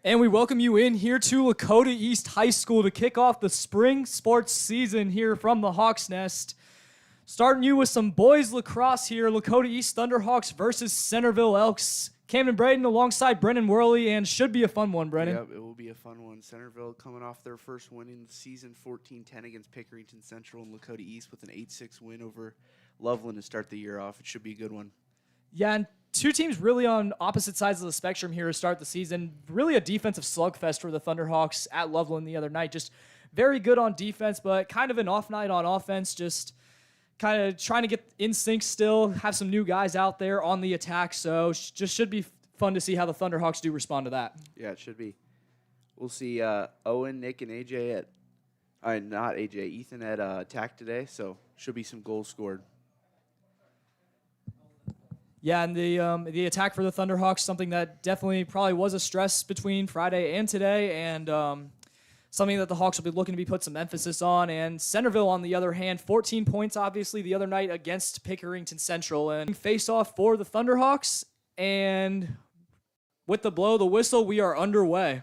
And we welcome you in here to Lakota East High School to kick off the spring sports season here from the Hawks Nest. Starting you with some boys lacrosse here, Lakota East Thunderhawks versus Centerville Elks. Camden Braden alongside Brennan Worley, and should be a fun one, Brennan. Yep, it will be a fun one. Centerville coming off their first win in the season, 14-10 against Pickerington Central and Lakota East with an 8-6 win over Loveland to start the year off. It should be a good one. Yeah, and two teams really on opposite sides of the spectrum here to start the season. Really a defensive slugfest for the Thunderhawks at Loveland the other night. Just very good on defense, but kind of an off night on offense. Just kind of trying to get in sync still, have some new guys out there on the attack. So just should be fun to see how the Thunderhawks do respond to that. Yeah, it should be. We'll see Owen, Nick, and AJ not AJ, Ethan at attack today. So should be some goals scored. Yeah, and the attack for the Thunderhawks, something that definitely probably was a stress between Friday and today, and something that the Hawks will be looking to put some emphasis on. And Centerville, on the other hand, 14 points, obviously, the other night against Pickerington Central. And face-off for the Thunderhawks, and with the blow of the whistle, we are underway.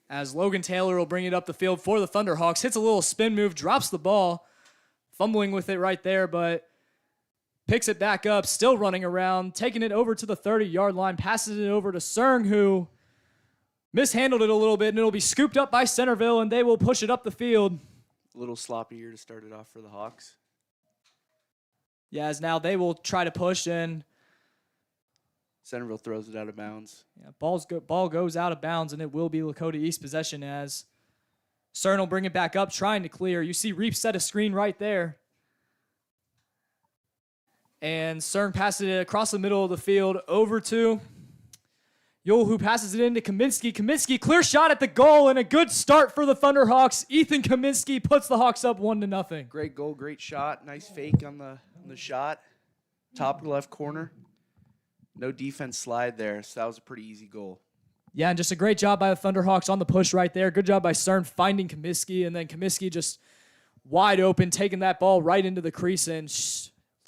As Logan Taylor will bring it up the field for the Thunderhawks, hits a little spin move, drops the ball, fumbling with it right there, but picks it back up, still running around, taking it over to the 30-yard line, passes it over to Cern, who mishandled it a little bit, and it'll be scooped up by Centerville, and they will push it up the field. A little sloppy here to start it off for the Hawks. Yeah, as now they will try to push, and Centerville throws it out of bounds. yeah, ball goes out of bounds, and it will be Lakota East possession as Cern will bring it back up, trying to clear. You see Reap set a screen right there. And Cern passes it across the middle of the field over to Yule, who passes it into Kaminsky. Kaminsky, clear shot at the goal, and a good start for the Thunderhawks. Ethan Kaminsky puts the Hawks up 1-0. Great goal, great shot. Nice fake on the shot. Top left corner. No defense slide there, so that was a pretty easy goal. Yeah, and just a great job by the Thunderhawks on the push right there. Good job by Cern finding Kaminsky, and then Kaminsky just wide open, taking that ball right into the crease and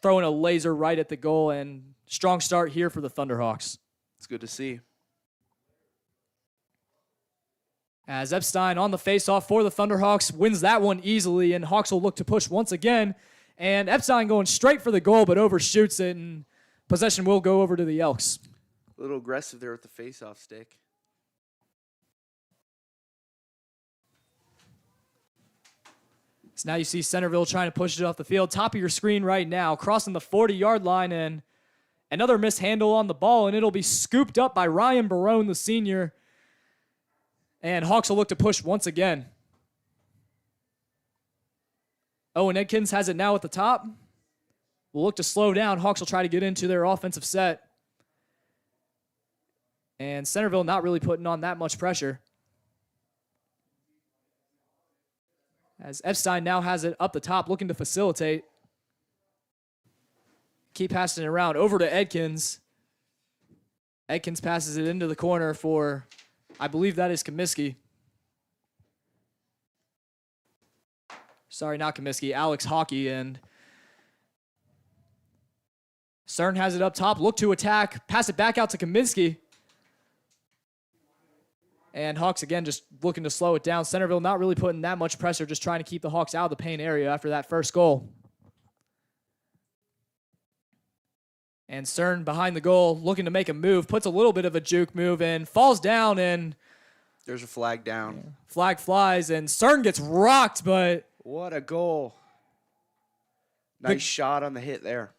throwing a laser right at the goal. And strong start here for the Thunderhawks. It's good to see. As Epstein on the faceoff for the Thunderhawks wins that one easily, and Hawks will look to push once again. And Epstein going straight for the goal, but overshoots it, and possession will go over to the Elks. A little aggressive there with the faceoff stick. So now you see Centerville trying to push it off the field. Top of your screen right now, crossing the 40-yard line, and another mishandle on the ball, and it'll be scooped up by Ryan Barone, the senior. And Hawks will look to push once again. Owen Edkins has it now at the top. We'll look to slow down. Hawks will try to get into their offensive set. And Centerville not really putting on that much pressure. As Epstein now has it up the top, looking to facilitate. Keep passing it around over to Edkins. Edkins passes it into the corner for, I believe that is Kaminsky. Sorry, not Kaminsky, Alex Hockey. And Cern has it up top, look to attack, pass it back out to Kaminsky. And Hawks, again, just looking to slow it down. Centerville not really putting that much pressure, just trying to keep the Hawks out of the paint area after that first goal. And Cern behind the goal, looking to make a move, puts a little bit of a juke move and falls down, and there's a flag down. Yeah, flag flies, and Cern gets rocked, but what a goal. Nice shot on the hit there.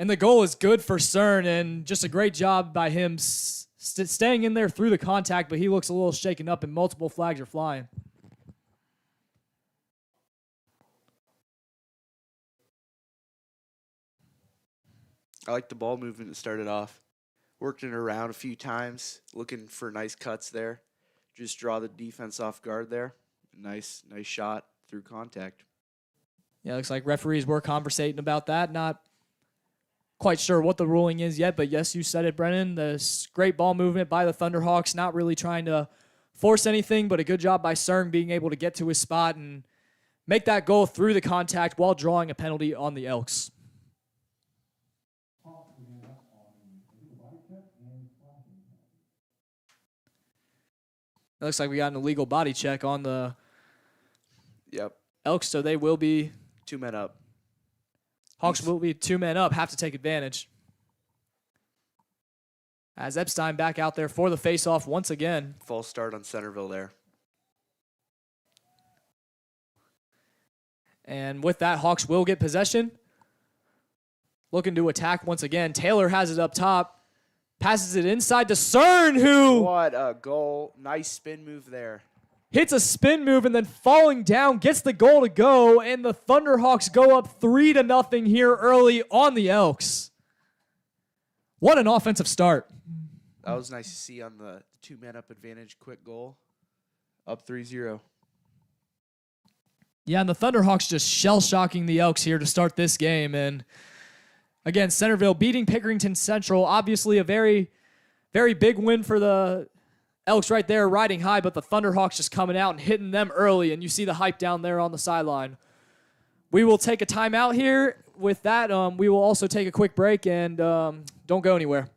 And the goal is good for Cern, and just a great job by him staying in there through the contact, but he looks a little shaken up, and multiple flags are flying. I like the ball movement that started off. Worked it around a few times, looking for nice cuts there. Just draw the defense off guard there. Nice shot through contact. Yeah, looks like referees were conversating about that. Not quite sure what the ruling is yet, but yes, you said it, Brennan. This great ball movement by the Thunderhawks, not really trying to force anything, but a good job by Cern being able to get to his spot and make that goal through the contact while drawing a penalty on the Elks. It looks like we got an illegal body check on the Yep. Elks, so they will be 2 men up. Hawks will be 2 men up, have to take advantage. As Epstein back out there for the faceoff once again. False start on Centerville there. And with that, Hawks will get possession. Looking to attack once again. Taylor has it up top. Passes it inside to Cern, who What a goal. Nice spin move there. hits a spin move and then falling down, gets the goal to go, and the Thunderhawks go up 3-0 here early on the Elks. What an offensive start. That was nice to see on the 2 men up advantage. Quick goal. Up 3-0. Yeah, and the Thunderhawks just shell-shocking the Elks here to start this game. And again, Centerville beating Pickerington Central. Obviously a very, very big win for the Elks right there, riding high, but the Thunderhawks just coming out and hitting them early, and you see the hype down there on the sideline. We will take a timeout here. With that, we will also take a quick break, and don't go anywhere.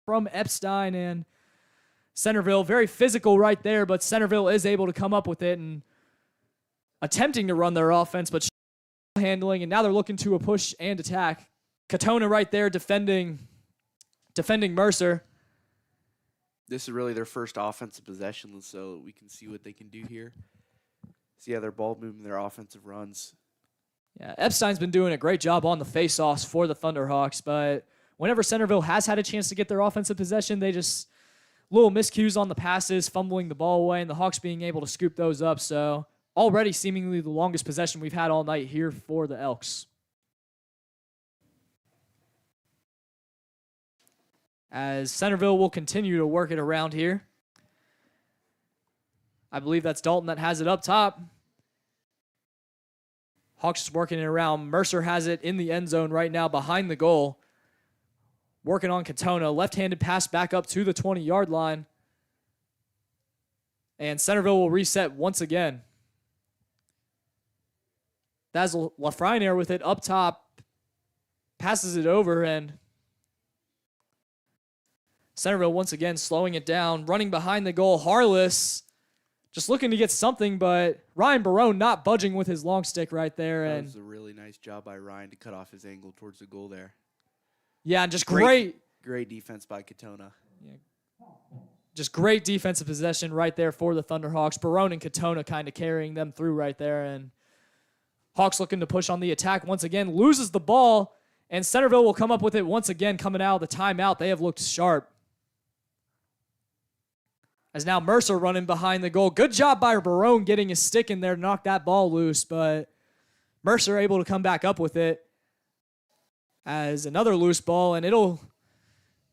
From Epstein and Centerville. Very physical right there, but Centerville is able to come up with it and attempting to run their offense, but handling, and now they're looking to a push and attack. Katona right there defending Mercer. This is really their first offensive possession, so we can see what they can do here. So yeah, their ball movement, their offensive runs. Yeah, Epstein's been doing a great job on the faceoffs for the Thunderhawks, but whenever Centerville has had a chance to get their offensive possession, they just little miscues on the passes, fumbling the ball away, and the Hawks being able to scoop those up. So already seemingly the longest possession we've had all night here for the Elks. As Centerville will continue to work it around here. I believe that's Dalton that has it up top. Hawks is working it around. Mercer has it in the end zone right now behind the goal. Working on Katona. Left-handed pass back up to the 20-yard line. And Centerville will reset once again. That's Lafreniere with it up top. Passes it over, and Centerville once again slowing it down. Running behind the goal. Harless just looking to get something, but Ryan Barone not budging with his long stick right there. That And was a really nice job by Ryan to cut off his angle towards the goal there. yeah, and just great defense by Katona. just great defensive possession right there for the Thunderhawks. Barone and Katona kind of carrying them through right there. And Hawks looking to push on the attack once again. Loses the ball, and Centerville will come up with it once again coming out of the timeout. They have looked sharp. As now Mercer running behind the goal. Good job by Barone getting his stick in there to knock that ball loose, but Mercer able to come back up with it as another loose ball, and it'll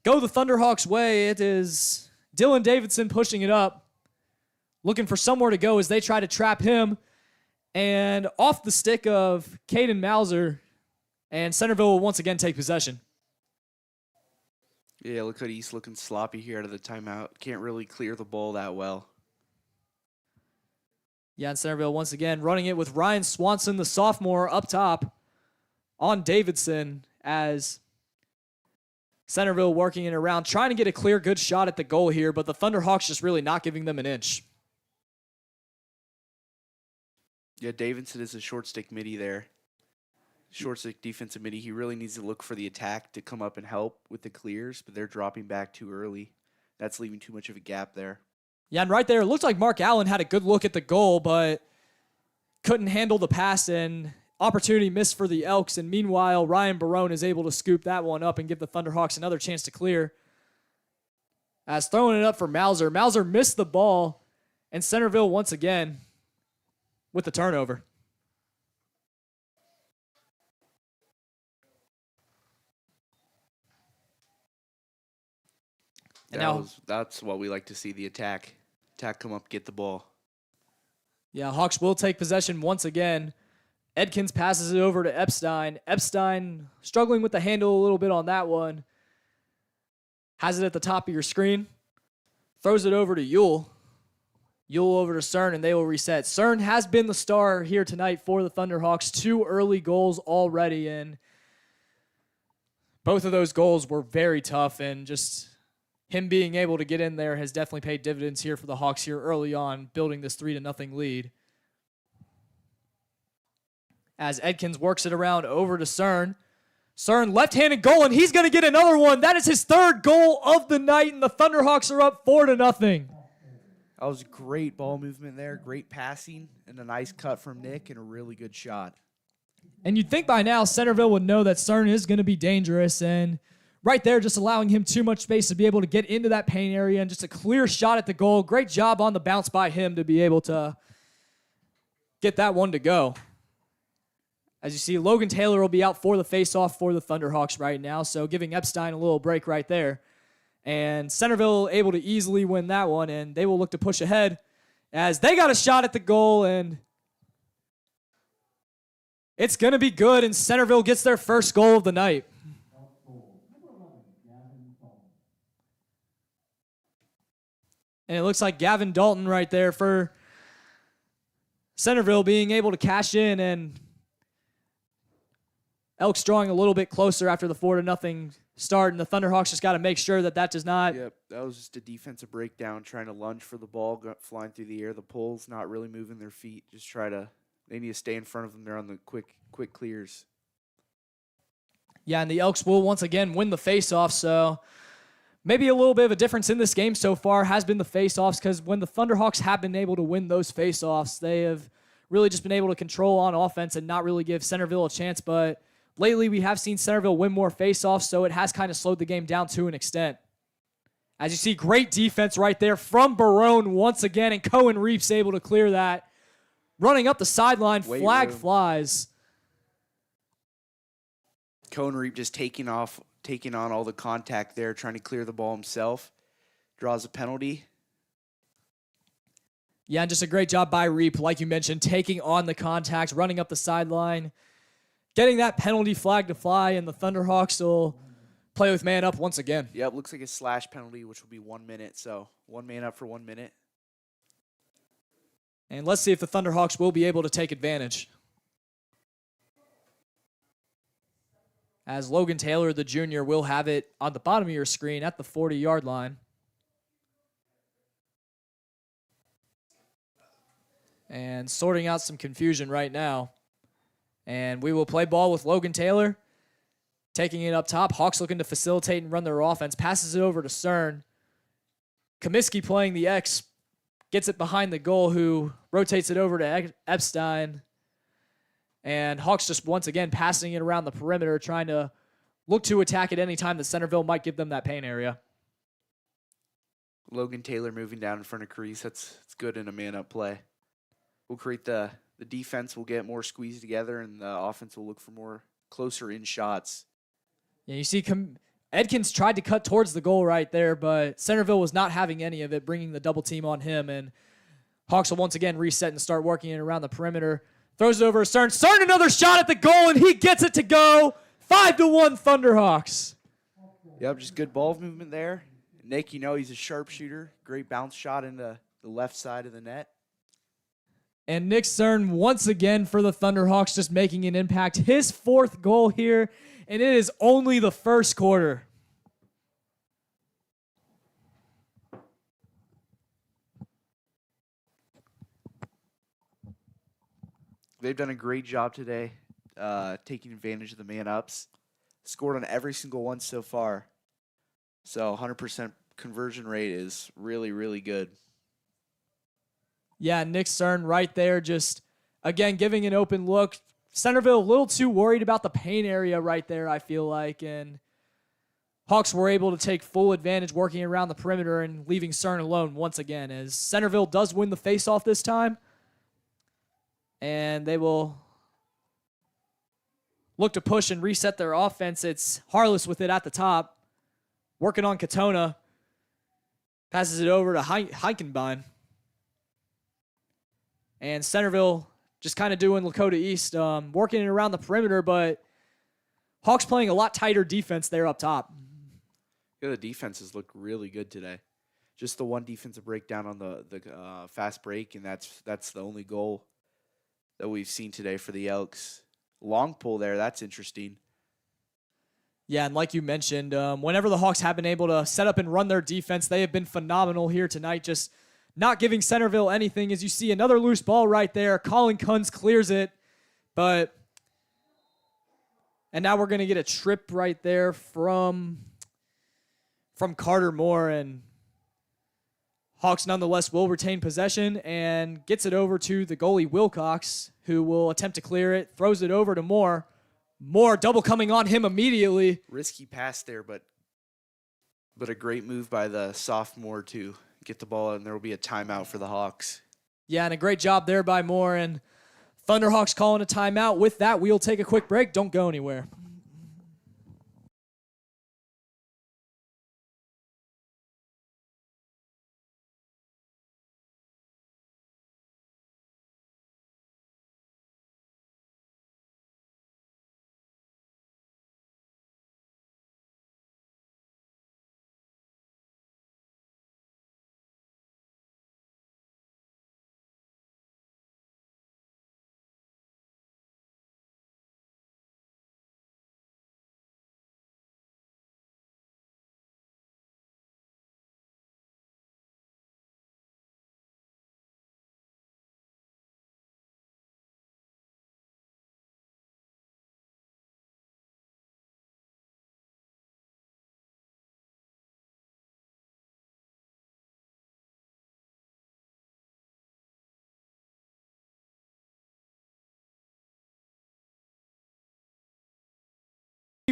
go the Thunderhawks' way. It is Dylan Davidson pushing it up, looking for somewhere to go as they try to trap him, and off the stick of Caden Mauser, and Centerville will once again take possession. Yeah, Lakota East looking sloppy here out of the timeout. Can't really clear the ball that well. Yeah, and Centerville once again running it with Ryan Swanson, the sophomore, up top on Davidson as Centerville working it around, trying to get a clear, good shot at the goal here, but the Thunderhawks just really not giving them an inch. Yeah, Davidson is a short stick midi there. short stick defensive midi. He really needs to look for the attack to come up and help with the clears, but they're dropping back too early. That's leaving too much of a gap there. Yeah, and right there, it looked like Mark Allen had a good look at the goal, but couldn't handle the pass, and opportunity missed for the Elks. And meanwhile, Ryan Barone is able to scoop that one up and give the Thunderhawks another chance to clear. As throwing it up for Mauser. Mauser missed the ball, and Centerville once again with the turnover. That's what we like to see, the attack. Attack come up, get the ball. Yeah, Hawks will take possession once again. Edkins passes it over to Epstein. Epstein struggling with the handle a little bit on that one. Has it at the top of your screen. Throws it over to Yule. Yule over to Cern, and they will reset. Cern has been the star here tonight for the Thunderhawks. 2 early goals already, and both of those goals were very tough, and just him being able to get in there has definitely paid dividends here for the Hawks here early on, building this 3-0 lead. As Edkins works it around over to Cern. Cern, left-handed goal, and he's going to get another one. That is his 3rd goal of the night, and the Thunderhawks are up 4-0. That was great ball movement there, great passing, and a nice cut from Nick, and a really good shot. And you'd think by now Centerville would know that Cern is going to be dangerous, and right there just allowing him too much space to be able to get into that paint area, and just a clear shot at the goal. Great job on the bounce by him to be able to get that one to go. As you see, Logan Taylor will be out for the face-off for the Thunderhawks right now, so giving Epstein a little break right there. And Centerville able to easily win that one, and they will look to push ahead as they got a shot at the goal, and it's going to be good, and Centerville gets their first goal of the night. And it looks like Gavin Dalton right there for Centerville being able to cash in, and Elks drawing a little bit closer after the 4-0 start, and the Thunderhawks just got to make sure that that does not. Yep, that was just a defensive breakdown, trying to lunge for the ball, flying through the air. The poles not really moving their feet. Just they need to stay in front of them. They're on the quick clears. Yeah, and the Elks will once again win the face-off, so maybe a little bit of a difference in this game so far has been the face-offs, because when the Thunderhawks have been able to win those face-offs, they have really just been able to control on offense and not really give Centerville a chance, but lately, we have seen Centerville win more faceoffs, so it has kind of slowed the game down to an extent. As you see, great defense right there from Barone once again, and Cohen Reeves able to clear that. Running up the sideline, flag flies. Cohen Reeves just taking on all the contact there, trying to clear the ball himself. Draws a penalty. Yeah, and just a great job by Reep, like you mentioned, taking on the contact, running up the sideline, getting that penalty flag to fly, and the Thunderhawks will play with man up once again. Yep, looks like a slash penalty, which will be 1 minute. So 1 man up for 1 minute. And let's see if the Thunderhawks will be able to take advantage. As Logan Taylor, the junior, will have it on the bottom of your screen at the 40-yard line. And sorting out some confusion right now. And we will play ball with Logan Taylor. Taking it up top. Hawks looking to facilitate and run their offense. Passes it over to Cern. Comiskey playing the X. Gets it behind the goal, who rotates it over to Epstein. And Hawks just once again passing it around the perimeter, trying to look to attack at any time that Centerville might give them that paint area. Logan Taylor moving down in front of crease. That's good in a man-up play. We'll create the defense will get more squeezed together, and the offense will look for more closer in shots. Yeah, you see Edkins tried to cut towards the goal right there, but Centerville was not having any of it, bringing the double team on him, and Hawks will once again reset and start working it around the perimeter. Throws it over to Cern. Cern, another shot at the goal, and he gets it to go. 5-1 Thunderhawks. Yep, just good ball movement there. Nick, he's a sharpshooter. Great bounce shot into the left side of the net. And Nick Cern once again for the Thunderhawks, just making an impact. His 4th goal here, and it is only the first quarter. They've done a great job today. taking advantage of the man-ups. Scored on every single one so far. So 100% conversion rate is really, really good. Yeah, Nick Cern right there just, again, giving an open look. Centerville a little too worried about the paint area right there, I feel like, and Hawks were able to take full advantage working around the perimeter and leaving Cern alone once again, as Centerville does win the faceoff this time, and they will look to push and reset their offense. It's Harless with it at the top, working on Katona, passes it over to Heikenbein. And Centerville just kind of doing Lakota East, working around the perimeter, but Hawks playing a lot tighter defense there up top. Yeah, the defenses look really good today. Just the one defensive breakdown on the fast break, and that's the only goal that we've seen today for the Elks. Long pull there, that's interesting. Yeah, and like you mentioned, whenever the Hawks have been able to set up and run their defense, they have been phenomenal here tonight, just not giving Centerville anything. As you see, another loose ball right there. Colin Kunz clears it, and now we're going to get a trip right there from Carter Moore, and Hawks nonetheless will retain possession and gets it over to the goalie Wilcox, who will attempt to clear it, throws it over to Moore. Moore double coming on him immediately. Risky pass there, but a great move by the sophomore to get the ball, and there will be a timeout for the Hawks. Yeah, and a great job there by Moore, and Thunderhawks calling a timeout. With that, we'll take a quick break. Don't go anywhere.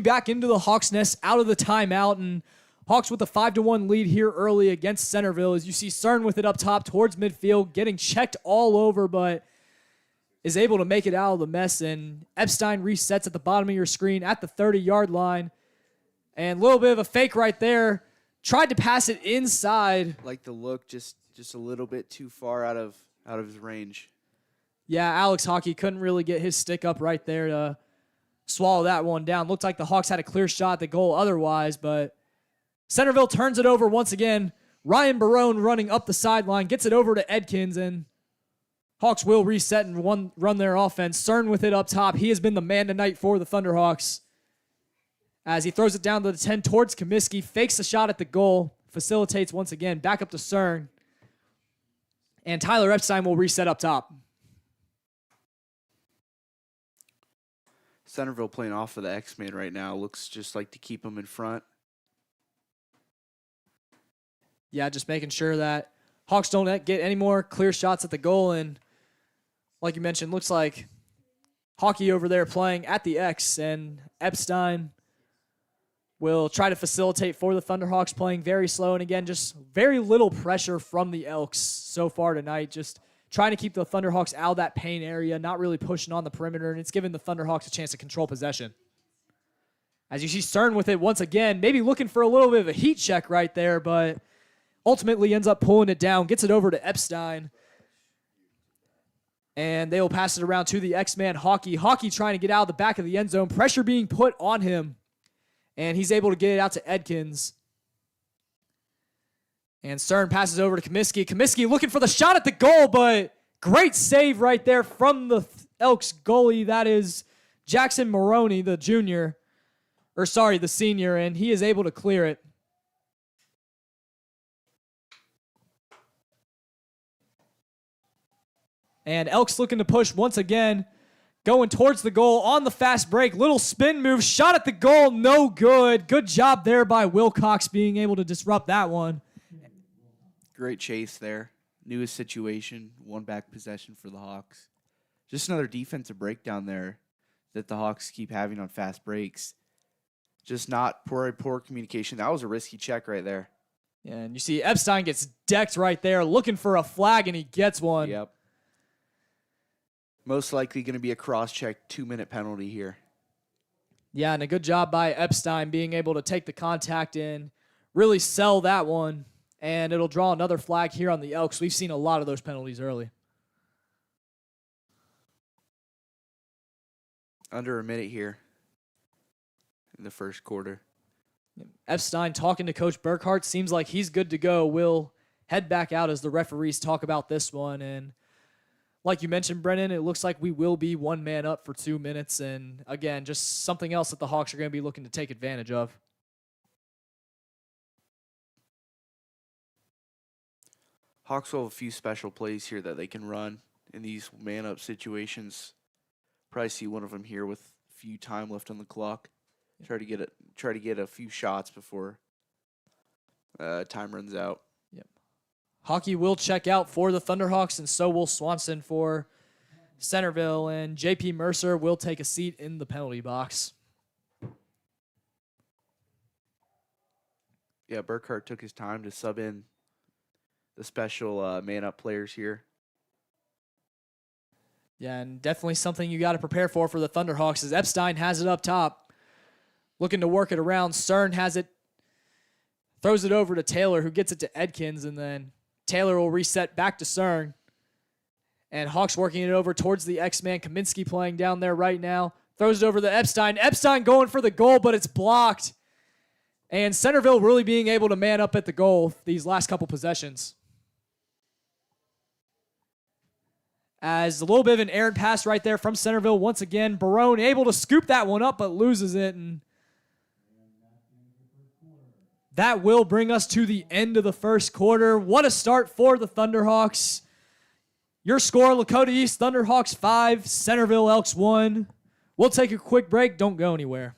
Back into the Hawks nest out of the timeout, and Hawks with a 5-1 lead here early against Centerville. As you see Cern with it up top towards midfield, getting checked all over, but is able to make it out of the mess. And Epstein resets at the bottom of your screen at the 30-yard line. And a little bit of a fake right there. Tried to pass it inside. Like the look, just a little bit too far out of his range. Yeah, Alex Hockey couldn't really get his stick up right there to swallow that one down. Looked like the Hawks had a clear shot at the goal otherwise, but Centerville turns it over once again. Ryan Barone running up the sideline, gets it over to Edkins, and Hawks will reset and run their offense. Cern with it up top. He has been the man tonight for the Thunderhawks. As he throws it down to the 10 towards Comiskey, fakes a shot at the goal, facilitates once again, back up to Cern. And Tyler Epstein will reset up top. Centerville playing off of the X-Man right now. Looks just like to keep them in front. Yeah, just making sure that Hawks don't get any more clear shots at the goal. And like you mentioned, looks like Hockey over there playing at the X, and Epstein will try to facilitate for the Thunderhawks, playing very slow. And again, just very little pressure from the Elks so far tonight. Just trying to keep the Thunderhawks out of that paint area, not really pushing on the perimeter, and it's giving the Thunderhawks a chance to control possession. As you see Cern with it once again, maybe looking for a little bit of a heat check right there, but ultimately ends up pulling it down, gets it over to Epstein, and they will pass it around to the X-Man Hockey. Hockey trying to get out of the back of the end zone, pressure being put on him, and he's able to get it out to Edkins. And Cern passes over to Comiskey. Comiskey looking for the shot at the goal, but great save right there from the Elks goalie. That is Jackson Maroney, the senior, and he is able to clear it. And Elks looking to push once again. going towards the goal on the fast break. Little spin move, shot at the goal, no good. Good job there by Wilcox being able to disrupt that one. Great chase there. Knew his situation. One back possession for the Hawks. Just another defensive breakdown there that the Hawks keep having on fast breaks. Just not poor communication. That was a risky check right there. Yeah, and you see Epstein gets decked right there, looking for a flag, and he gets one. Yep. Most likely going to be a cross-check 2-minute penalty here. Yeah, and a good job by Epstein being able to take the contact in, really sell that one, and it'll draw another flag here on the Elks. We've seen a lot of those penalties early. Under a minute here in the first quarter. Epstein talking to Coach Burkhart. Seems like he's good to go. We'll head back out as the referees talk about this one. And like you mentioned, Brennan, it looks like we will be one man up for 2 minutes. And again, just something else that the Hawks are going to be looking to take advantage of. Hawks will have a few special plays here that they can run in these man-up situations. Probably see one of them here with a few time left on the clock. Try to get a few shots before time runs out. Yep. Hockey will check out for the Thunderhawks, and so will Swanson for Centerville, and J.P. Mercer will take a seat in the penalty box. Yeah, Burkhart took his time to sub in the special man-up players here. Yeah, and definitely something you got to prepare for the Thunderhawks as Epstein has it up top. Looking to work it around. Cern has it, throws it over to Taylor, who gets it to Edkins, and then Taylor will reset back to Cern. And Hawks working it over towards the X-Man. Kaminsky playing down there right now. Throws it over to Epstein. Epstein going for the goal, but it's blocked. And Centerville really being able to man up at the goal these last couple possessions. As a little bit of an errant pass right there from Centerville. Once again, Barone able to scoop that one up, but loses it. And that will bring us to the end of the first quarter. What a start for the Thunderhawks. Your score, Lakota East Thunderhawks 5, Centerville Elks 1. We'll take a quick break. Don't go anywhere.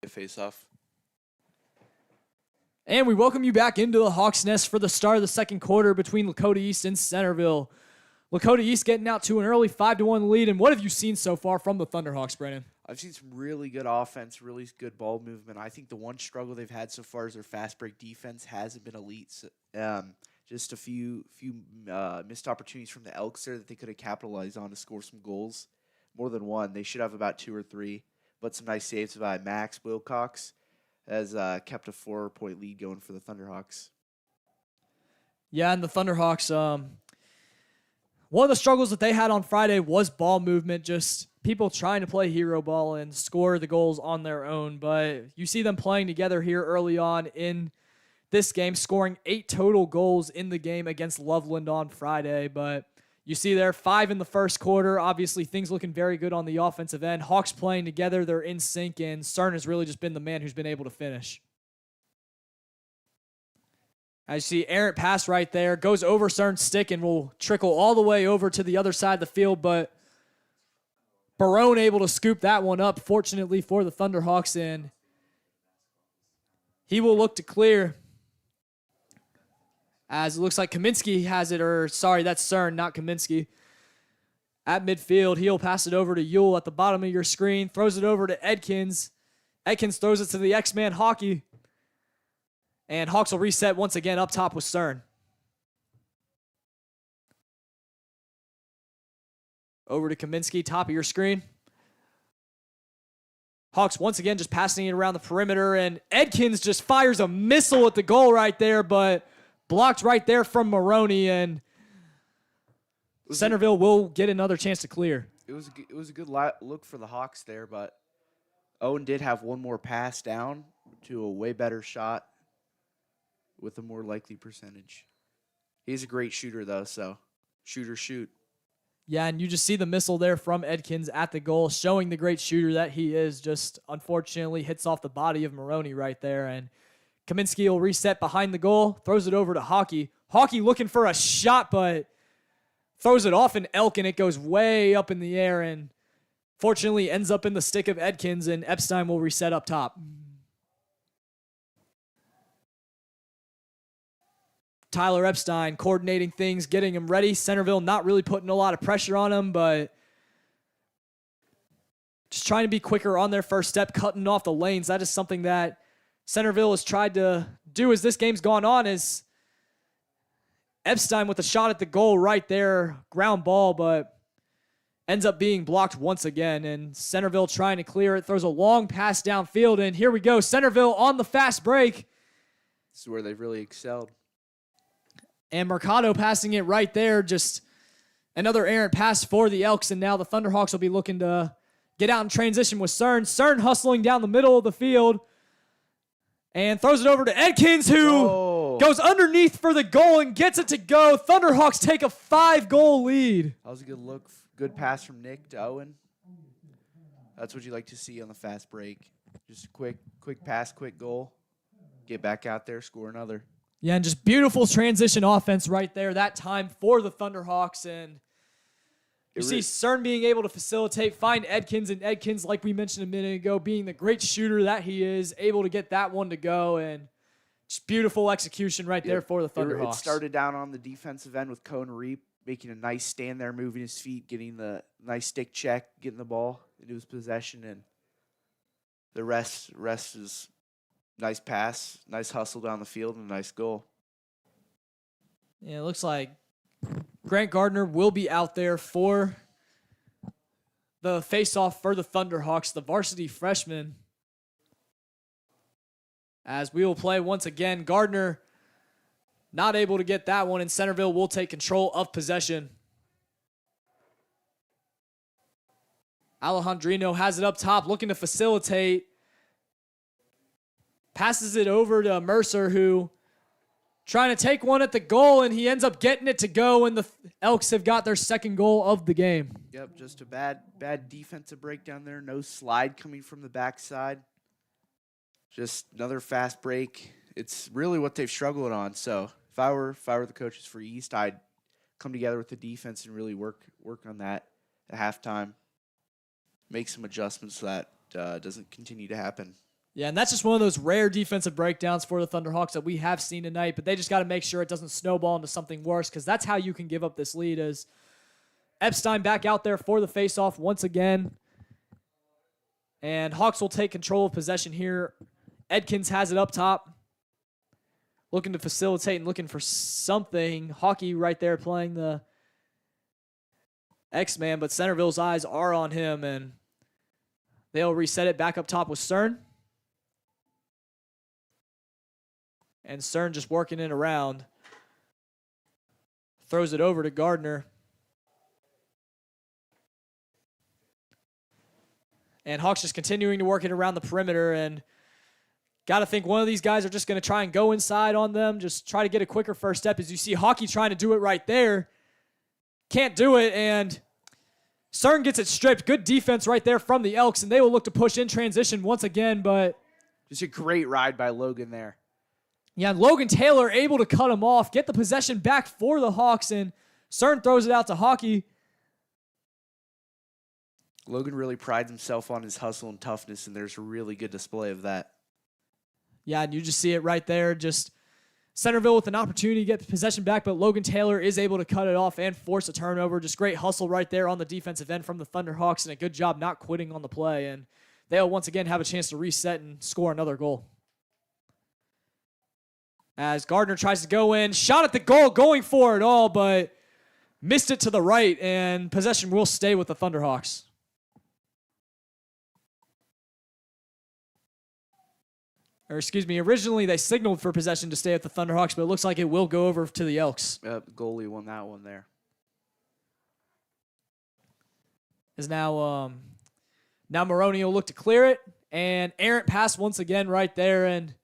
Face off. And we welcome you back into the Hawks Nest for the start of the second quarter between Lakota East and Centerville. Lakota East getting out to an early 5-1 lead. And what have you seen so far from the Thunderhawks, Brandon? I've seen some really good offense, really good ball movement. I think the one struggle they've had so far is their fast break defense hasn't been elite. So, just a few missed opportunities from the Elks there that they could have capitalized on to score some goals. More than one. They should have about 2 or 3. But some nice saves by Max Wilcox has kept a 4-point lead going for the Thunderhawks. Yeah, and the Thunderhawks, one of the struggles that they had on Friday was ball movement, just people trying to play hero ball and score the goals on their own. But you see them playing together here early on in this game, scoring 8 total goals in the game against Loveland on Friday. But you see there 5 in the first quarter. Obviously, things looking very good on the offensive end. Hawks playing together. They're in sync, and Cern has really just been the man who's been able to finish. As you see, errant pass right there. Goes over Cern's stick and will trickle all the way over to the other side of the field, but Barone able to scoop that one up, fortunately for the Thunderhawks, and he will look to clear. As it looks like Kaminsky has it, or sorry, that's Cern, not Kaminsky. At midfield, he'll pass it over to Yule at the bottom of your screen, throws it over to Edkins. Edkins throws it to the X-Man Hockey. And Hawks will reset once again up top with Cern. Over to Kaminsky, top of your screen. Hawks once again just passing it around the perimeter, and Edkins just fires a missile at the goal right there, but blocked right there from Maroney, and Centerville will get another chance to clear. It was a good look for the Hawks there, but Owen did have one more pass down to a way better shot with a more likely percentage. He's a great shooter, though, so shoot. Yeah, and you just see the missile there from Edkins at the goal, showing the great shooter that he is. Just unfortunately hits off the body of Maroney right there, and Kaminsky will reset behind the goal, throws it over to Hockey. Hockey looking for a shot, but throws it off an elk, and it goes way up in the air, and fortunately ends up in the stick of Edkins, and Epstein will reset up top. Tyler Epstein coordinating things, getting him ready. Centerville not really putting a lot of pressure on him, but just trying to be quicker on their first step, cutting off the lanes. That is something that Centerville has tried to do as this game's gone on, is Epstein with a shot at the goal right there, ground ball, but ends up being blocked once again, and Centerville trying to clear it, throws a long pass downfield, and here we go. Centerville on the fast break. This is where they've really excelled. And Mercado passing it right there, just another errant pass for the Elks, and now the Thunderhawks will be looking to get out in transition with Cern. Cern hustling down the middle of the field and throws it over to Edkins, who goes underneath for the goal and gets it to go. Thunderhawks take a 5-goal lead. That was a good look. Good pass from Nick to Owen. That's what you like to see on the fast break. Just a quick pass, quick goal. Get back out there, score another. Yeah, and just beautiful transition offense right there that time for the Thunderhawks. And you see Cern being able to facilitate, find Edkins, and Edkins, like we mentioned a minute ago, being the great shooter that he is, able to get that one to go. And just beautiful execution right there for the Thunderhawks. It started down on the defensive end with Cone Reap making a nice stand there, moving his feet, getting the nice stick check, getting the ball into his possession, and the rest is nice pass, nice hustle down the field, and a nice goal. Yeah, it looks like Grant Gardner will be out there for the face-off for the Thunderhawks, the varsity freshman. As we will play once again, Gardner not able to get that one, and Centerville will take control of possession. Alejandrino has it up top, looking to facilitate. Passes it over to Mercer, who trying to take one at the goal, and he ends up getting it to go, and the Elks have got their second goal of the game. Yep, just a bad defensive breakdown there. No slide coming from the backside. Just another fast break. It's really what they've struggled on. So if I were the coaches for East, I'd come together with the defense and really work on that at halftime. Make some adjustments so that doesn't continue to happen. Yeah, and that's just one of those rare defensive breakdowns for the Thunderhawks that we have seen tonight, but they just got to make sure it doesn't snowball into something worse, because that's how you can give up this lead. As Epstein back out there for the faceoff once again. And Hawks will take control of possession here. Edkins has it up top. Looking to facilitate and looking for something. Hockey right there playing the X-Man, but Centerville's eyes are on him, and they'll reset it back up top with Cern. And Cern just working it around. Throws it over to Gardner. And Hawks just continuing to work it around the perimeter, and got to think one of these guys are just going to try and go inside on them, just try to get a quicker first step. As you see Hockey trying to do it right there. Can't do it, and Cern gets it stripped. Good defense right there from the Elks, and they will look to push in transition once again, but just a great ride by Logan there. Yeah, Logan Taylor able to cut him off, get the possession back for the Hawks, and Cern throws it out to Hockey. Logan really prides himself on his hustle and toughness, and there's a really good display of that. Yeah, and you just see it right there. Just Centerville with an opportunity to get possession back, but Logan Taylor is able to cut it off and force a turnover. Just great hustle right there on the defensive end from the Thunderhawks, and a good job not quitting on the play. And they'll once again have a chance to reset and score another goal. As Gardner tries to go in, shot at the goal, going for it all, but missed it to the right, and possession will stay with the Thunderhawks. Or excuse me, originally they signaled for possession to stay with the Thunderhawks, but it looks like it will go over to the Elks. Goalie won that one there. Is now Maroney will look to clear it, and errant pass once again right there, and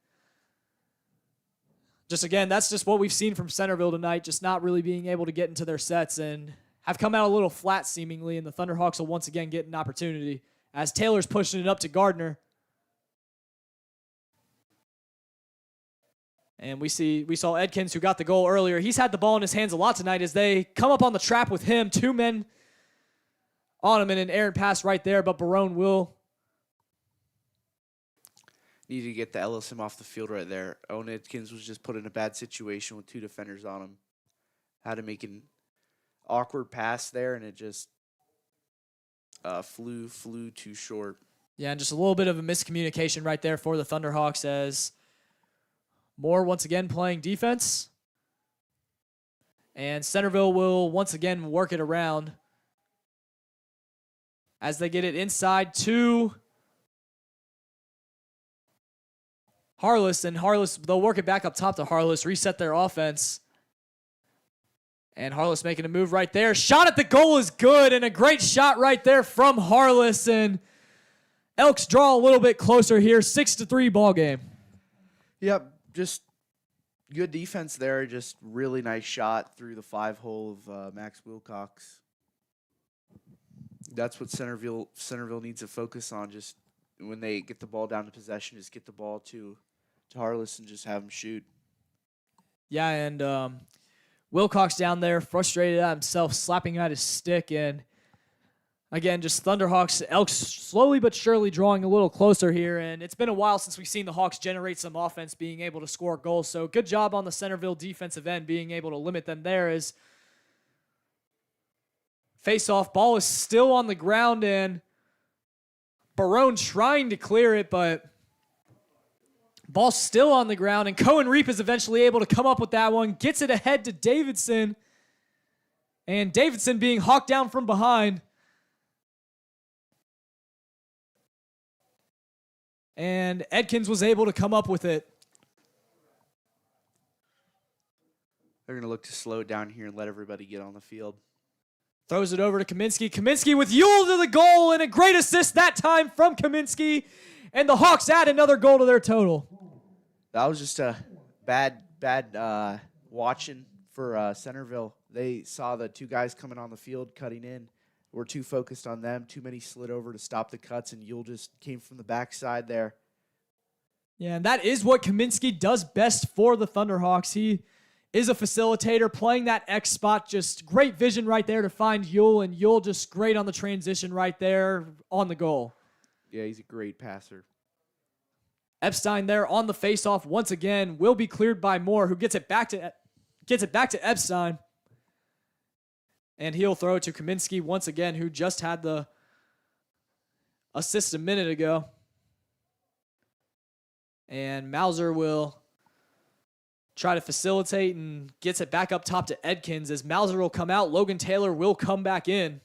just again, that's just what we've seen from Centerville tonight, just not really being able to get into their sets and have come out a little flat seemingly, and the Thunderhawks will once again get an opportunity as Taylor's pushing it up to Gardner. And we saw Edkins, who got the goal earlier. He's had the ball in his hands a lot tonight as they come up on the trap with him. Two men on him and an errant pass right there, but Barone will Need to get the LSM off the field right there. Owen Edkins was just put in a bad situation with two defenders on him. Had to make an awkward pass there, and it just flew too short. Yeah, and just a little bit of a miscommunication right there for the Thunderhawks as Moore once again playing defense. And Centerville will once again work it around as they get it inside to Harless, and Harless, they'll work it back up top to Harless, reset their offense. And Harless making a move right there. Shot at the goal is good, and a great shot right there from Harless, and Elks draw a little bit closer here, 6-3 ball game. Yep, just good defense there. Just really nice shot through the 5-hole of Max Wilcox. That's what Centerville needs to focus on. Just when they get the ball down to possession, just get the ball to Harless and just have him shoot. Yeah, and Wilcox down there, frustrated at himself, slapping at his stick, and again, just Thunderhawks, Elks slowly but surely drawing a little closer here, and it's been a while since we've seen the Hawks generate some offense, being able to score goals, so good job on the Centerville defensive end, being able to limit them there as face-off, ball is still on the ground, and Barone trying to clear it, but ball still on the ground, and Cohen Reap is eventually able to come up with that one, gets it ahead to Davidson, and Davidson being hawked down from behind. And Edkins was able to come up with it. They're going to look to slow it down here and let everybody get on the field. Throws it over to Kaminsky. Kaminsky with Yule to the goal, and a great assist that time from Kaminsky. And the Hawks add another goal to their total. That was just a bad watching for Centerville. They saw the two guys coming on the field, cutting in. Were too focused on them. Too many slid over to stop the cuts, and Yule just came from the backside there. Yeah, and that is what Kaminsky does best for the Thunderhawks. He is a facilitator, playing that X spot. Just great vision right there to find Yule, and Yule just great on the transition right there on the goal. Yeah, he's a great passer. Epstein there on the faceoff once again will be cleared by Moore, who gets it back to Epstein. And he'll throw it to Kaminsky once again, who just had the assist a minute ago. And Mauser will try to facilitate and gets it back up top to Edkins. As Mauser will come out, Logan Taylor will come back in.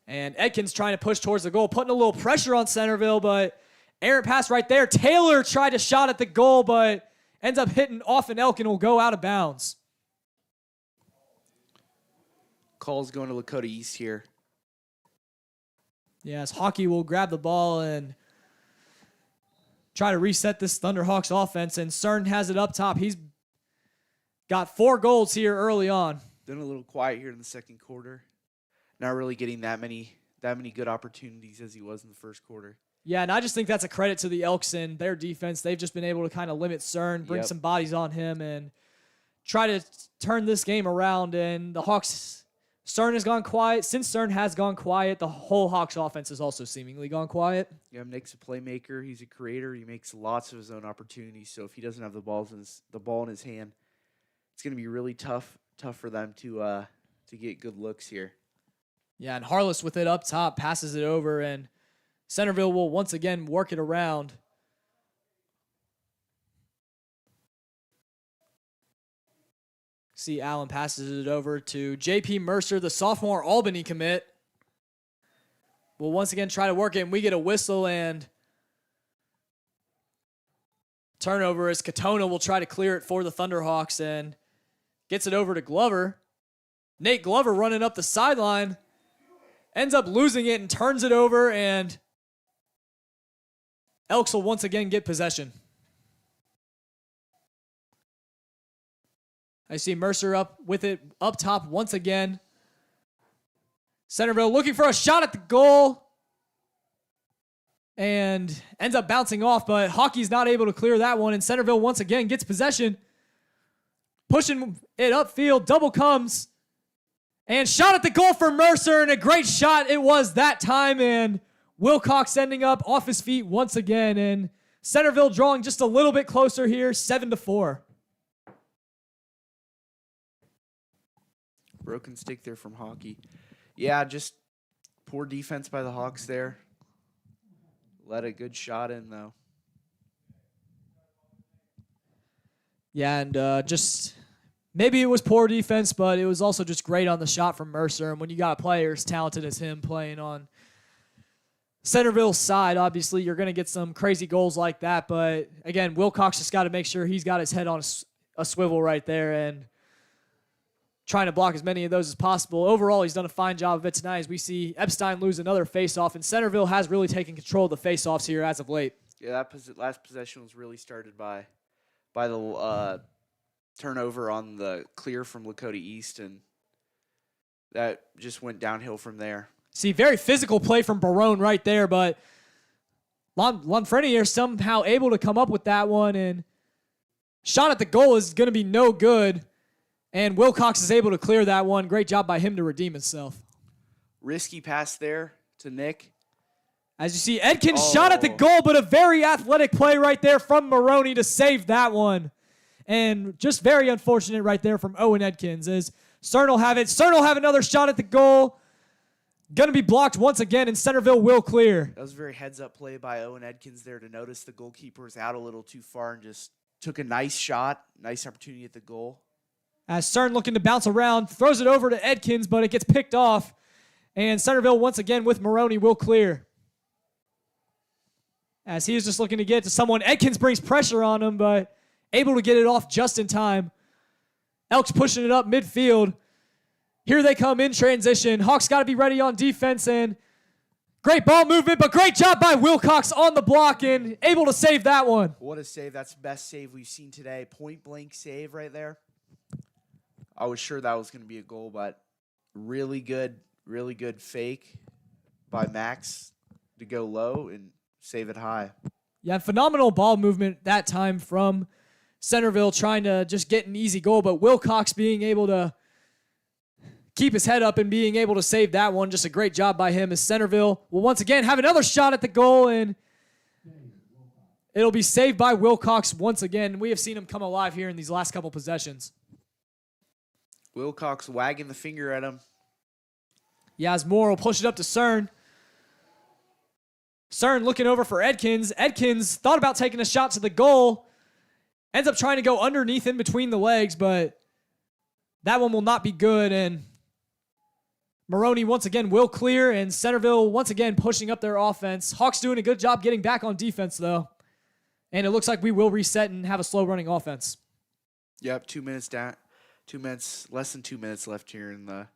And Edkins trying to push towards the goal, putting a little pressure on Centerville, but errant pass right there. Taylor tried to shot at the goal, but ends up hitting off an Elk and will go out of bounds. Call's going to Lakota East here. Yes, Hockey will grab the ball and try to reset this Thunderhawks offense, and Cern has it up top. He's got 4 goals here early on. Been a little quiet here in the second quarter. Not really getting that many good opportunities as he was in the first quarter. Yeah, and I just think that's a credit to the Elks and their defense. They've just been able to kind of limit Cern, bring some bodies on him, and try to turn this game around. And the Hawks, Cern has gone quiet. Since Cern has gone quiet, the whole Hawks offense has also seemingly gone quiet. Yeah, Nick's a playmaker. He's a creator. He makes lots of his own opportunities. So if he doesn't have the ball in his hand, it's going to be really tough for them to get good looks here. Yeah, and Harless with it up top passes it over, and Centerville will once again work it around. See, Allen passes it over to J.P. Mercer, the sophomore Albany commit. We'll once again try to work it, and we get a whistle and turnover as Katona will try to clear it for the Thunderhawks and gets it over to Glover. Nate Glover running up the sideline, ends up losing it and turns it over, and Elks will once again get possession. I see Mercer up with it up top once again. Centerville looking for a shot at the goal and ends up bouncing off, but Hockey's not able to clear that one, and Centerville once again gets possession. Pushing it upfield, double comes, and shot at the goal for Mercer, and a great shot it was that time, and Wilcox ending up off his feet once again, and Centerville drawing just a little bit closer here, 7-4. Broken stick there from Hockey. Yeah, just poor defense by the Hawks there. Let a good shot in, though. Yeah, and just maybe it was poor defense, but it was also just great on the shot from Mercer, and when you got a player as talented as him playing on Centerville's side, obviously you're going to get some crazy goals like that. But again, Wilcox just got to make sure he's got his head on a swivel right there and trying to block as many of those as possible. Overall, he's done a fine job of it tonight as we see Epstein lose another faceoff, and Centerville has really taken control of the faceoffs here as of late. Yeah, that last possession was really started by the turnover on the clear from Lakota East, and that just went downhill from there. See, very physical play from Barone right there, but Lanfreniere somehow able to come up with that one, and shot at the goal is going to be no good, and Wilcox is able to clear that one. Great job by him to redeem himself. Risky pass there to Nick. As you see, Edkins shot at the goal, but a very athletic play right there from Maroney to save that one. And just very unfortunate right there from Owen Edkins as Cern will have it. Cern will have another shot at the goal. Going to be blocked once again, and Centerville will clear. That was a very heads-up play by Owen Edkins there to notice the goalkeeper was out a little too far and just took a nice shot, nice opportunity at the goal. As Cern looking to bounce around, throws it over to Edkins, but it gets picked off. And Centerville once again with Maroney will clear. As he is just looking to get to someone, Edkins brings pressure on him, but able to get it off just in time. Elks pushing it up midfield. Here they come in transition. Hawks got to be ready on defense, and great ball movement, but great job by Wilcox on the block and able to save that one. What a save. That's the best save we've seen today. Point-blank save right there. I was sure that was going to be a goal, but really good fake by Max to go low and save it high. Yeah, phenomenal ball movement that time from Centerville trying to just get an easy goal, but Wilcox being able to keep his head up and being able to save that one. Just a great job by him as Centerville will once again have another shot at the goal, and it'll be saved by Wilcox once again. We have seen him come alive here in these last couple possessions. Wilcox wagging the finger at him. Yaz Moore will push it up to Cern. Cern looking over for Edkins. Edkins thought about taking a shot to the goal. Ends up trying to go underneath in between the legs, but that one will not be good, and Maroney once again will clear, and Centerville once again pushing up their offense. Hawks doing a good job getting back on defense, though. And it looks like we will reset and have a slow-running offense. Yep, 2 minutes down. 2 minutes, less than 2 minutes left here in the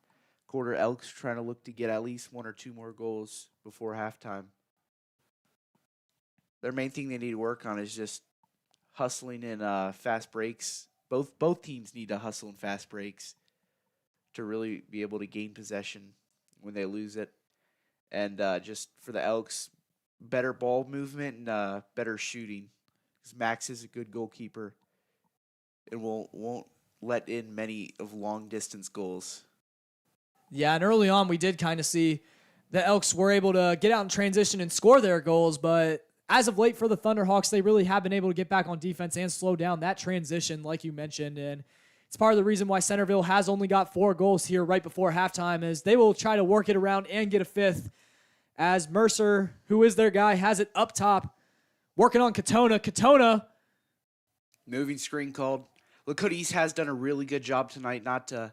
quarter. Elks trying to look to get at least one or two more goals before halftime. Their main thing they need to work on is just hustling in fast breaks. Both teams need to hustle in fast breaks to really be able to gain possession when they lose it. And just for the Elks, better ball movement and better shooting. 'Cause Max is a good goalkeeper and won't let in many of long distance goals. Yeah, and early on we did kind of see the Elks were able to get out in transition and score their goals, but as of late for the Thunderhawks, they really have been able to get back on defense and slow down that transition, like you mentioned, and it's part of the reason why Centerville has only got 4 goals here right before halftime, is they will try to work it around and get a 5th, as Mercer, who is their guy, has it up top, working on Katona. Katona, Moving screen called. Lakota East has done a really good job tonight not to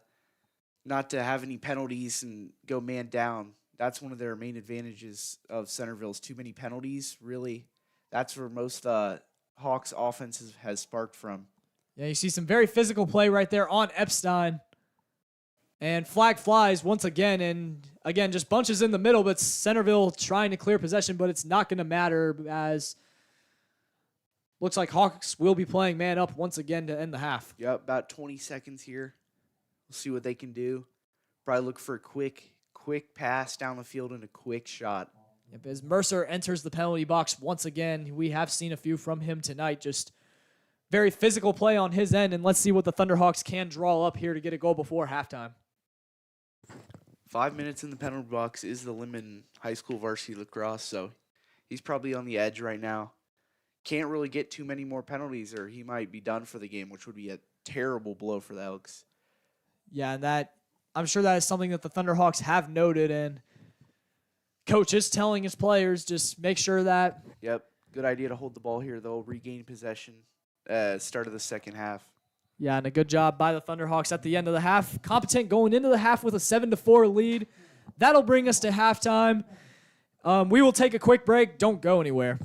have any penalties and go man down. That's one of their main advantages of Centerville's too many penalties. Really, that's where most Hawks offenses has sparked from. yeah, you see some very physical play right there on Epstein. And flag flies once again, and again, just bunches in the middle, but Centerville trying to clear possession, but it's not going to matter, as looks like Hawks will be playing man up once again to end the half. Yep, about 20 seconds here. We'll see what they can do. Probably look for a quick pass down the field and a quick shot. Yep, as Mercer enters the penalty box once again, we have seen a few from him tonight. Just very physical play on his end, and let's see what the Thunderhawks can draw up here to get a goal before halftime. 5 minutes in the penalty box is the limit in high school varsity lacrosse, so he's probably on the edge right now. Can't really get too many more penalties or he might be done for the game, which would be a terrible blow for the Elks. Yeah, and that I'm sure that is something that the Thunderhawks have noted, and coach is telling his players just make sure that. Yep, good idea to hold the ball here, though. Regain possession start of the second half. Yeah, and a good job by the Thunderhawks at the end of the half. Competent going into the half with a 7-4 lead. That'll bring us to halftime. We will take a quick break. Don't go anywhere.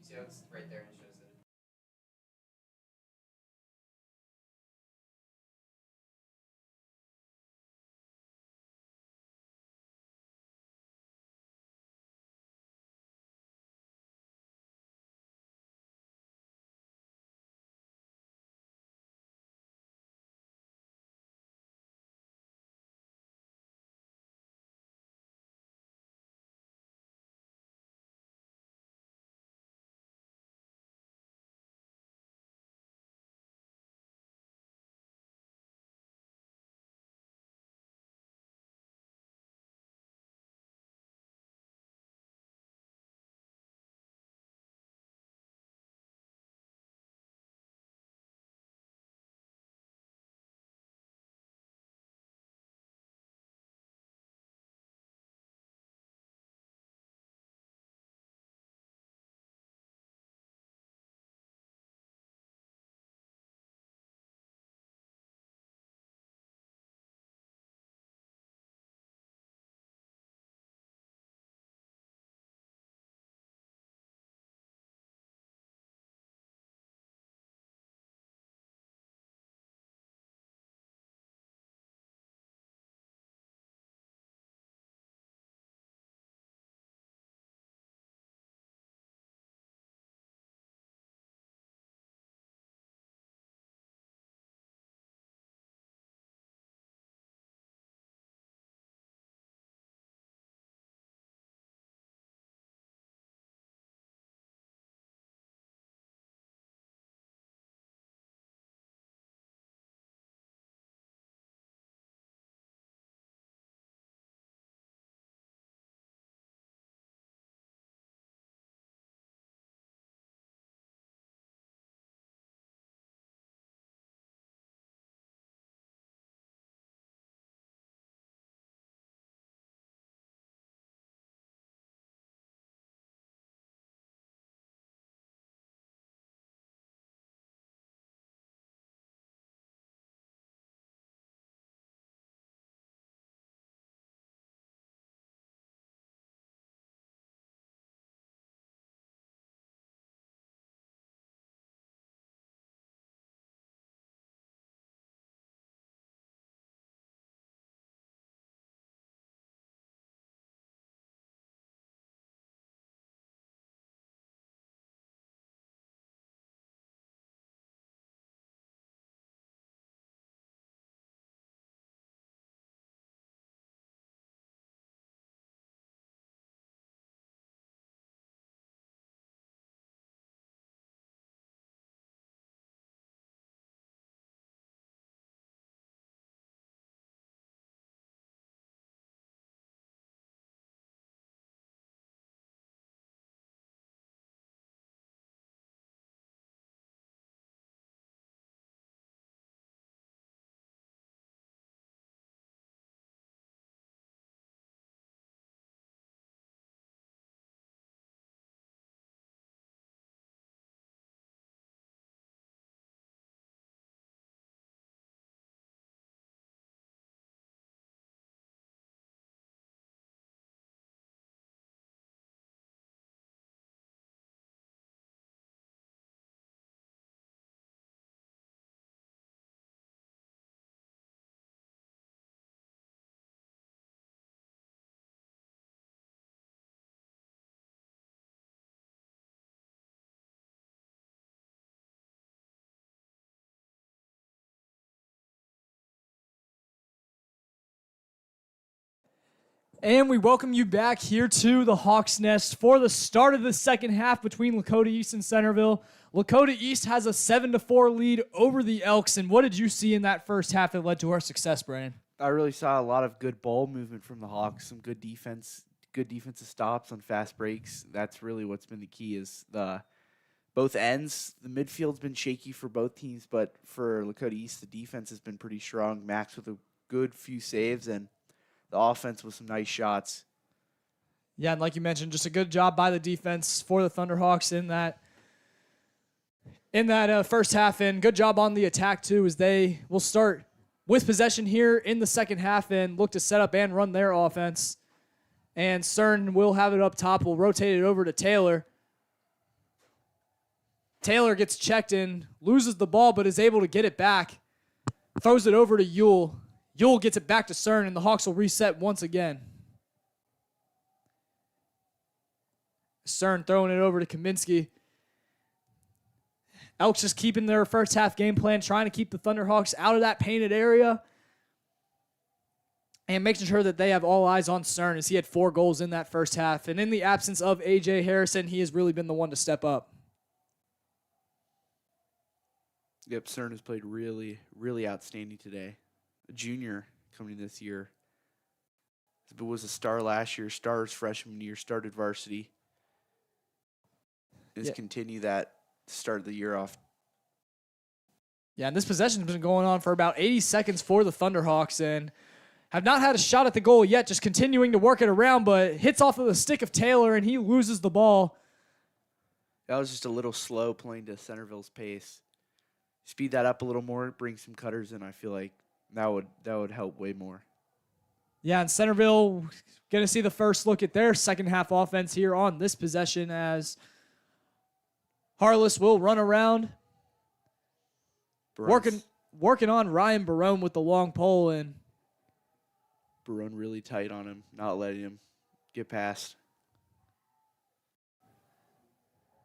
see how it's right there and it shows it. And we welcome you back here to the Hawks Nest for the start of the second half between Lakota East and Centerville. Lakota East has a 7-4 lead over the Elks. And what did you see in that first half that led to our success, Brian? I really saw a lot of good ball movement from the Hawks, some good defense, good defensive stops on fast breaks. That's really what's been the key is both ends. The midfield's been shaky for both teams, but for Lakota East, the defense has been pretty strong. Max with a good few saves and the offense with some nice shots. Yeah, and like you mentioned, just a good job by the defense for the Thunderhawks in that first half, and good job on the attack too, as they will start with possession here in the second half and look to set up and run their offense. And Cern will have it up top. We'll rotate it over to Taylor. Taylor gets checked and loses the ball, but is able to get it back. Throws it over to Yule. Yule gets it back to Cern, and the Hawks will reset once again. Cern throwing it over to Kaminsky. Elks just keeping their first half game plan, trying to keep the Thunderhawks out of that painted area and making sure that they have all eyes on Cern, as he had 4 goals in that first half. And in the absence of A.J. Harrison, he has really been the one to step up. Yep, Cern has played really, really outstanding today. A junior coming this year. But was a star last year, star his freshman year, started varsity. Just continue that to start the year off. Yeah, and this possession has been going on for about 80 seconds for the Thunderhawks and have not had a shot at the goal yet, just continuing to work it around, but hits off of the stick of Taylor and he loses the ball. That was just a little slow playing to Centerville's pace. Speed that up a little more, bring some cutters in. I feel like that would help way more. Yeah, and Centerville going to see the first look at their second half offense here on this possession as Harless will run around, working on Ryan Barone with the long pole, and Barone really tight on him, not letting him get past.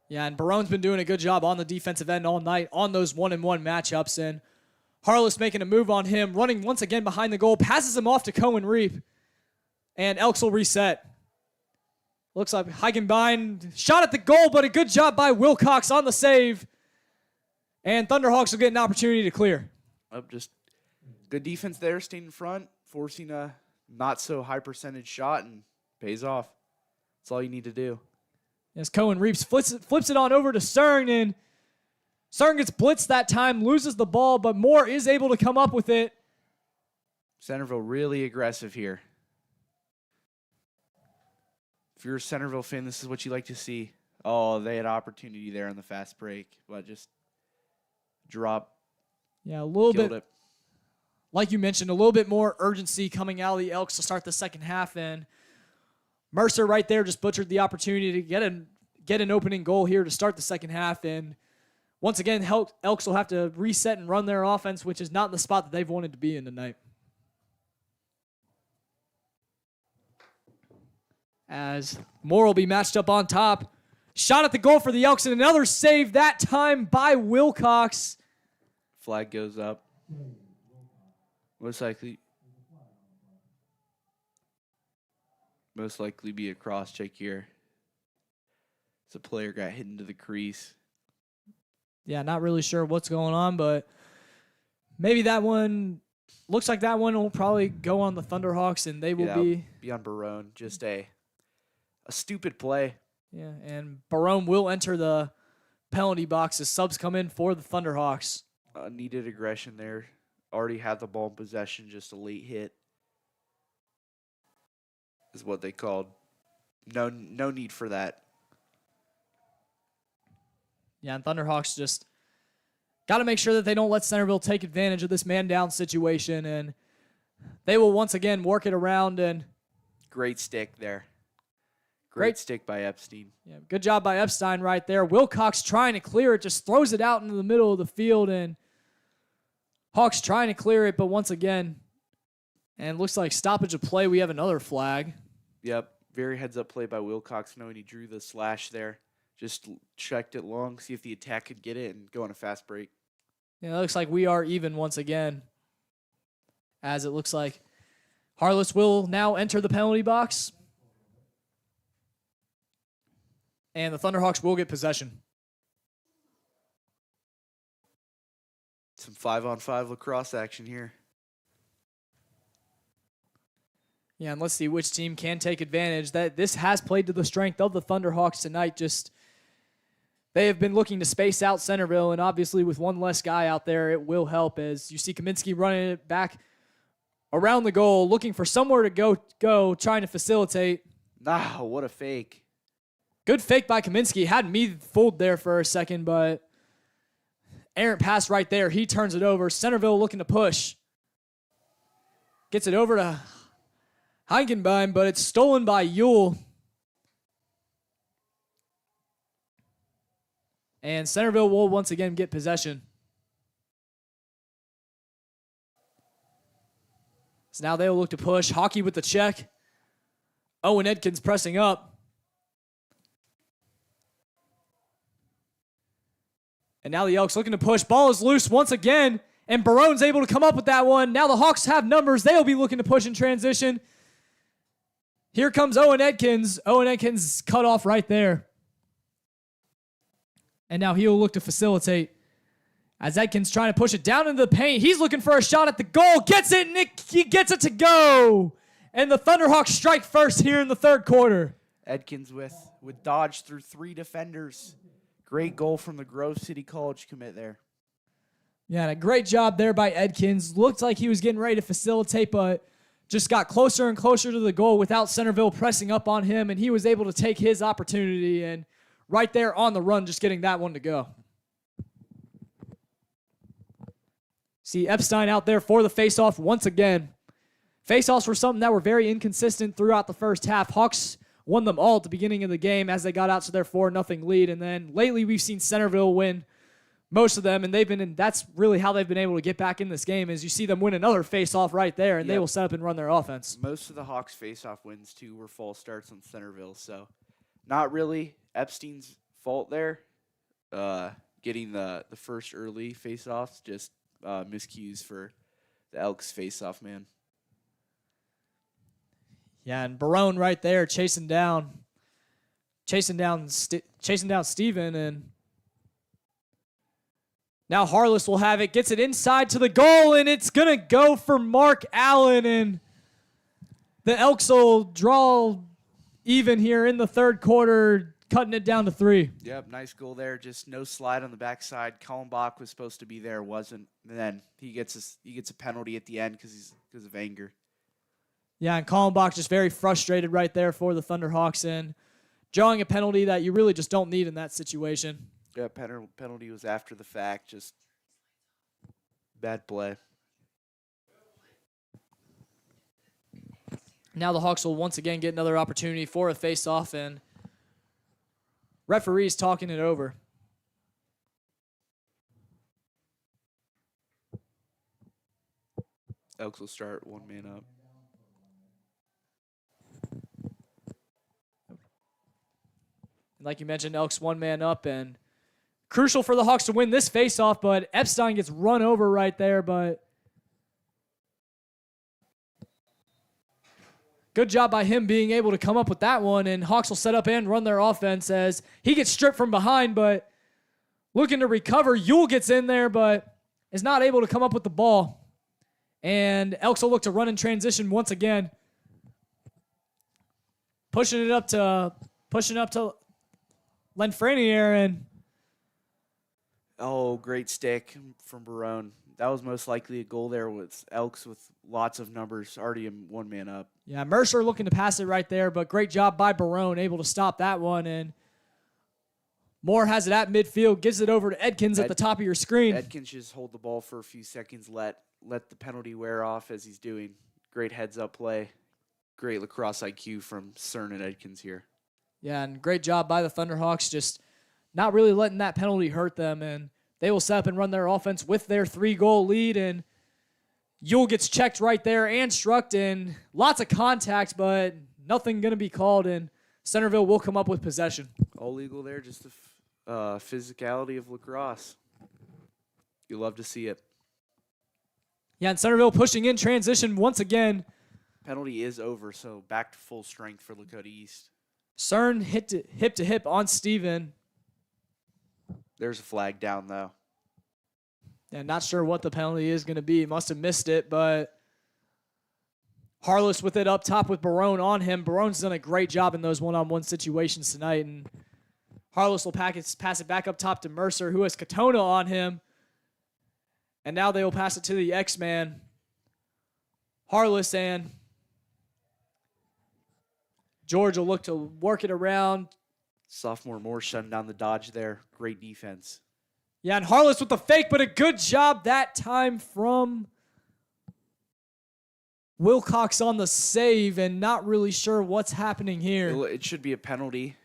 Yeah, and Barone's been doing a good job on the defensive end all night on those 1-on-1 matchups, and Harless making a move on him, running once again behind the goal, passes him off to Cohen Reap, and Elks will reset. Looks like Heikenbein shot at the goal, but a good job by Wilcox on the save. And Thunderhawks will get an opportunity to clear. Just good defense there, staying in front, forcing a not so high percentage shot, and pays off. That's all you need to do. As Cohen Reeps flips it on over to Cern, and Cern gets blitzed that time, loses the ball, but Moore is able to come up with it. Centerville really aggressive here. If you're a Centerville fan, this is what you like to see. Oh, they had opportunity there on the fast break, but just drop. Yeah, a little bit. It. Like you mentioned, a little bit more urgency coming out of the Elks to start the second half, and Mercer right there just butchered the opportunity to get an opening goal here to start the second half. And once again, Elks will have to reset and run their offense, which is not the spot that they've wanted to be in tonight. As Moore will be matched up on top. Shot at the goal for the Elks, and another save, that time by Wilcox. Flag goes up. Most likely be a cross check here. The player got hit into the crease. Yeah, not really sure what's going on, but maybe that one looks like that one will probably go on the Thunderhawks, and they will be on Barone. Just a stupid play. Yeah, and Barone will enter the penalty box as subs come in for the Thunderhawks. Needed aggression there. Already had the ball in possession, just a late hit is what they called. No need for that. Yeah, and Thunderhawks just got to make sure that they don't let Centerville take advantage of this man-down situation, and they will once again work it around. And great stick there. Great stick by Epstein. Yeah, good job by Epstein right there. Wilcox trying to clear it, just throws it out into the middle of the field, and Hawks trying to clear it, but once again, and looks like stoppage of play. We have another flag. Yep, very heads-up play by Wilcox, knowing he drew the slash there. Just checked it long, see if the attack could get it, and go on a fast break. Yeah, it looks like we are even once again, as it looks like Harless will now enter the penalty box. And the Thunderhawks will get possession. Some 5-on-5 lacrosse action here. Yeah, and let's see which team can take advantage. That this has played to the strength of the Thunderhawks tonight. Just they have been looking to space out Centerville, and obviously with one less guy out there, it will help. As you see Kaminsky running it back around the goal, looking for somewhere to go, trying to facilitate. Nah, what a fake. Good fake by Kaminsky. Had me fooled there for a second, but errant pass right there. He turns it over. Centerville looking to push. Gets it over to Heikenbein, but it's stolen by Yule. And Centerville will once again get possession. So now they'll look to push. Hockey with the check. Owen Edkins pressing up. And now the Elks looking to push. Ball is loose once again. And Barone's able to come up with that one. Now the Hawks have numbers. They'll be looking to push in transition. Here comes Owen Edkins. Owen Edkins cut off right there. And now he'll look to facilitate. As Edkins trying to push it down into the paint. He's looking for a shot at the goal. Gets it, and he gets it to go. And the Thunderhawks strike first here in the third quarter. Edkins with dodge through 3 defenders. Great goal from the Grove City College commit there. Yeah, and a great job there by Edkins. Looked like he was getting ready to facilitate, but just got closer and closer to the goal without Centerville pressing up on him, and he was able to take his opportunity, and right there on the run, just getting that one to go. See Epstein out there for the faceoff once again. Faceoffs were something that were very inconsistent throughout the first half. Hawks won them all at the beginning of the game as they got out to their 4-0 lead, and then lately we've seen Centerville win most of them, and that's really how they've been able to get back in this game, is you see them win another face-off right there, and they will set up and run their offense. Most of the Hawks face-off wins, too, were false starts on Centerville, so not really Epstein's fault there. Getting the first early face-offs, just miscues for the Elks face-off man. Yeah, and Barone right there chasing down Steven, and now Harless will have it, gets it inside to the goal, and it's going to go for Mark Allen, and the Elks will draw even here in the third quarter, cutting it down to 3. Yep, nice goal there. Just no slide on the backside. Kallenbach was supposed to be there, wasn't. And then he gets a penalty at the end because of anger. Yeah, and Kallenbach just very frustrated right there for the Thunderhawks, and drawing a penalty that you really just don't need in that situation. Yeah, penalty was after the fact, just bad play. Now the Hawks will once again get another opportunity for a face-off, and referee's talking it over. Elks will start 1 man up. And like you mentioned, Elks 1 man up, and crucial for the Hawks to win this face-off, but Epstein gets run over right there, but good job by him being able to come up with that one, and Hawks will set up and run their offense as he gets stripped from behind, but looking to recover. Yule gets in there, but is not able to come up with the ball. And Elks will look to run in transition once again. Pushing up to Lenfreniere, and oh, great stick from Barone. That was most likely a goal there with Elks with lots of numbers already in 1 man up. Yeah, Mercer looking to pass it right there, but great job by Barone, able to stop that one. And Moore has it at midfield, gives it over to Edkins at the top of your screen. Edkins just hold the ball for a few seconds, let the penalty wear off as he's doing. Great heads-up play. Great lacrosse IQ from Cern and Edkins here. Yeah, and great job by the Thunderhawks, just not really letting that penalty hurt them, and they will set up and run their offense with their 3-goal lead, and Yule gets checked right there and struck, and lots of contact, but nothing going to be called, and Centerville will come up with possession. All legal there, just the physicality of lacrosse. You love to see it. Yeah, and Centerville pushing in transition once again. Penalty is over, so back to full strength for Lakota East. Cern hit hip to hip on Steven. There's a flag down, though. And not sure what the penalty is going to be. Must have missed it, but Harless with it up top with Barone on him. Barone's done a great job in those one-on-one situations tonight, and Harless will pass it back up top to Mercer, who has Katona on him. And now they will pass it to the X-Man, Harless, and George will look to work it around. Sophomore Moore shutting down the dodge there. Great defense. Yeah, and Harless with the fake, but a good job that time from Wilcox on the save, and not really sure what's happening here. It should be a penalty.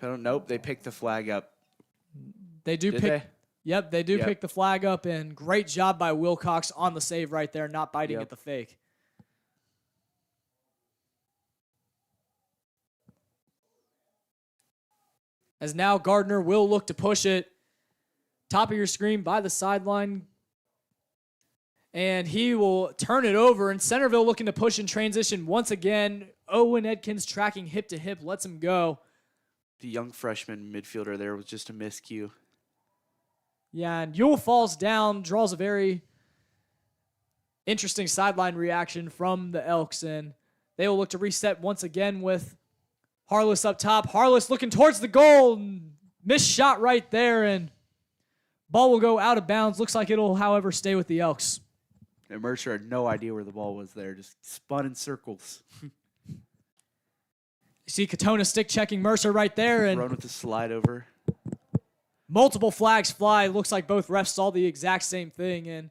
Nope, they picked the flag up. They do Did pick. they? Yep, they do Yep. pick the flag up, and great job by Wilcox on the save right there, not biting Yep. at the fake. As now Gardner will look to push it. Top of your screen by the sideline. And he will turn it over. And Centerville looking to push in transition once again. Owen Edkins tracking hip to hip, lets him go. The young freshman midfielder there was just a miscue. Yeah, and Ewell falls down, draws a very interesting sideline reaction from the Elks. And they will look to reset once again with Harless up top. Harless looking towards the goal. Missed shot right there, and ball will go out of bounds. Looks like it'll, however, stay with the Elks. And Mercer had no idea where the ball was there. Just spun in circles. You see Katona stick checking Mercer right there, and Run with the slide over. multiple flags fly. Looks like both refs saw the exact same thing. And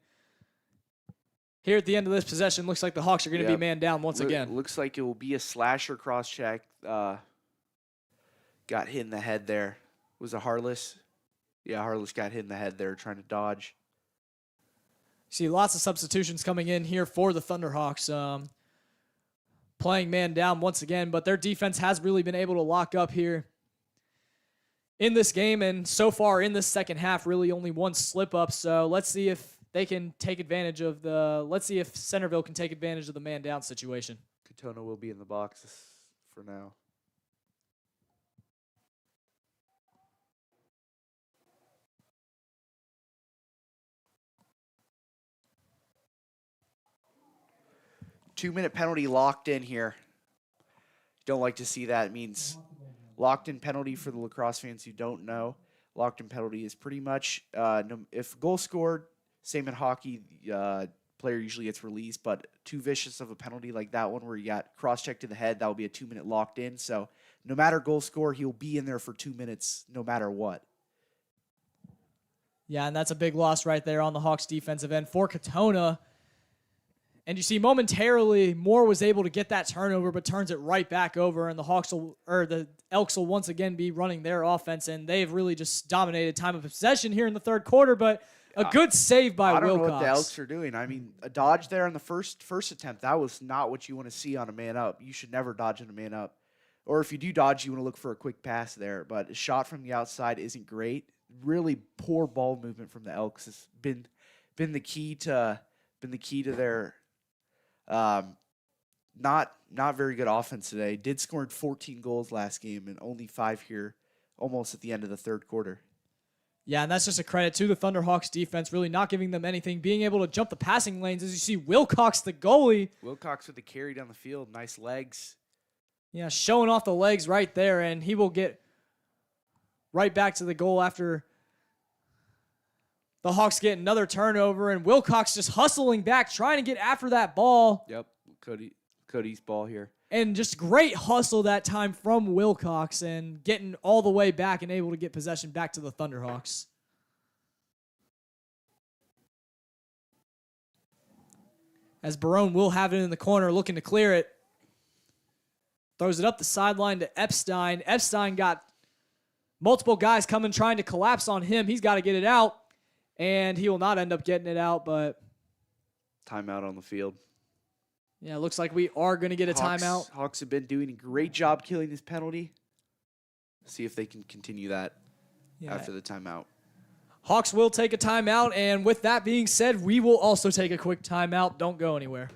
here at the end of this possession, looks like the Hawks are going to be man down once again. Looks like it will be a slasher cross check. Got hit in the head there. Was it Harless? Yeah, Harless got hit in the head there trying to dodge. See lots of substitutions coming in here for the Thunderhawks. Playing man down once again, but their defense has really been able to lock up here in this game. And so far in this second half, really only one slip up. So let's see if they can take advantage of let's see if Centerville can take advantage of the man down situation. Katona will be in the box for now. Two-minute penalty locked in here. Don't like to see that. It means locked in penalty for the lacrosse fans who don't know. Locked in penalty is pretty much if goal scored, same in hockey, player usually gets released, but too vicious of a penalty like that one where you got cross-check to the head, that will be a 2-minute locked in. So no matter goal score, he'll be in there for 2 minutes no matter what. Yeah, and that's a big loss right there on the Hawks defensive end for Katona. And you see momentarily Moore was able to get that turnover, but turns it right back over, and the Elks will once again be running their offense, and they've really just dominated time of possession here in the third quarter, but a good save by Wilcox. I don't know what the Elks are doing. I mean, a dodge there on the first attempt, that was not what you want to see on a man up. You should never dodge on a man up. Or if you do dodge, you want to look for a quick pass there, but a shot from the outside isn't great. Really poor ball movement from the Elks has been the key to their not very good offense today. Did score 14 goals last game and only 5 here almost at the end of the third quarter. Yeah, and that's just a credit to the Thunderhawks defense, really not giving them anything, being able to jump the passing lanes. As you see Wilcox, the goalie. Wilcox with the carry down the field. Nice legs. Yeah, showing off the legs right there, and he will get right back to the goal after the Hawks get another turnover, and Wilcox just hustling back, trying to get after that ball. Yep, Cody's ball here. And just great hustle that time from Wilcox and getting all the way back and able to get possession back to the Thunderhawks. As Barone will have it in the corner, looking to clear it. Throws it up the sideline to Epstein. Epstein got multiple guys coming trying to collapse on him. He's got to get it out, and he will not end up getting it out, but timeout on the field. Yeah, it looks like we are going to get a timeout. Hawks have been doing a great job killing this penalty. See if they can continue that after the timeout. Hawks will take a timeout, and with that being said, we will also take a quick timeout. Don't go anywhere.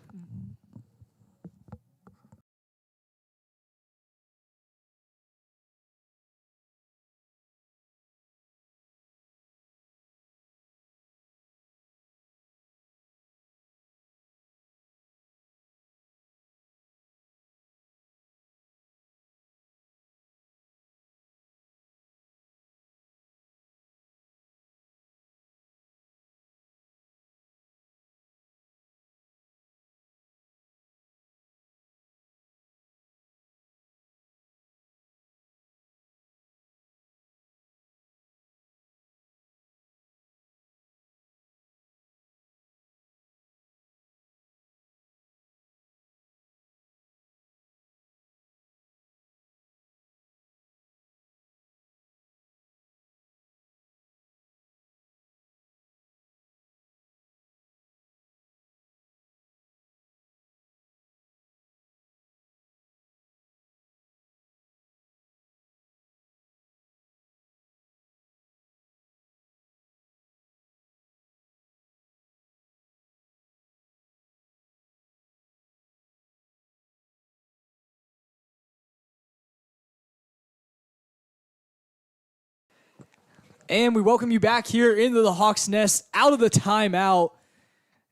And we welcome you back here into the Hawks nest out of the timeout.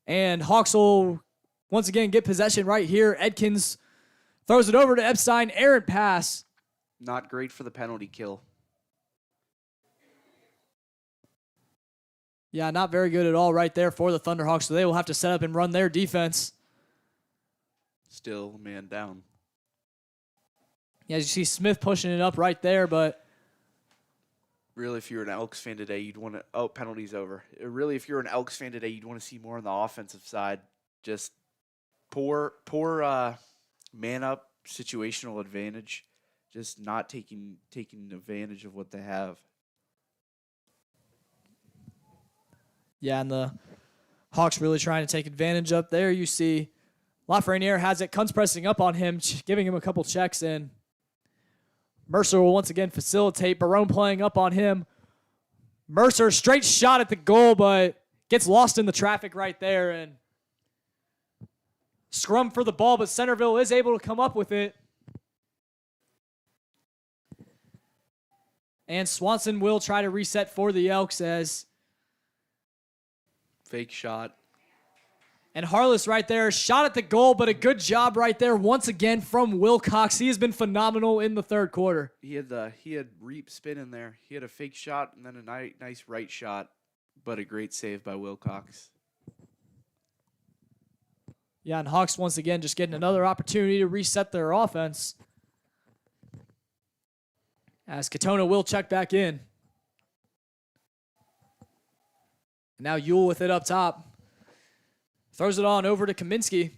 And Hawks will once again get possession right here. Edkins throws it over to Epstein. Errant pass. Not great for the penalty kill. Yeah, not very good at all right there for the Thunderhawks. So they will have to set up and run their defense. Still man down. Yeah, as you see Smith pushing it up right there, but Really, if you're an Elks fan today, you'd want to... Oh, penalty's over. Really, if you're an Elks fan today, you'd want to see more on the offensive side. Just poor man-up situational advantage. Just not taking advantage of what they have. yeah, and the Hawks really trying to take advantage up there. You see Lafreniere has it, Kunz pressing up on him, giving him a couple checks in. Mercer will once again facilitate. Barone playing up on him. Mercer, straight shot at the goal, but gets lost in the traffic right there. And scrum for the ball, but Centerville is able to come up with it. And Swanson will try to reset for the Elks as... Fake shot. And Harless right there, shot at the goal, but a good job right there once again from Wilcox. He has been phenomenal in the third quarter. He had Reap spin in there. He had a fake shot and then a nice right shot, but a great save by Wilcox. Yeah, and Hawks once again just getting another opportunity to reset their offense. As Katona will check back in. And now Yule with it up top. Throws it on over to Kaminsky.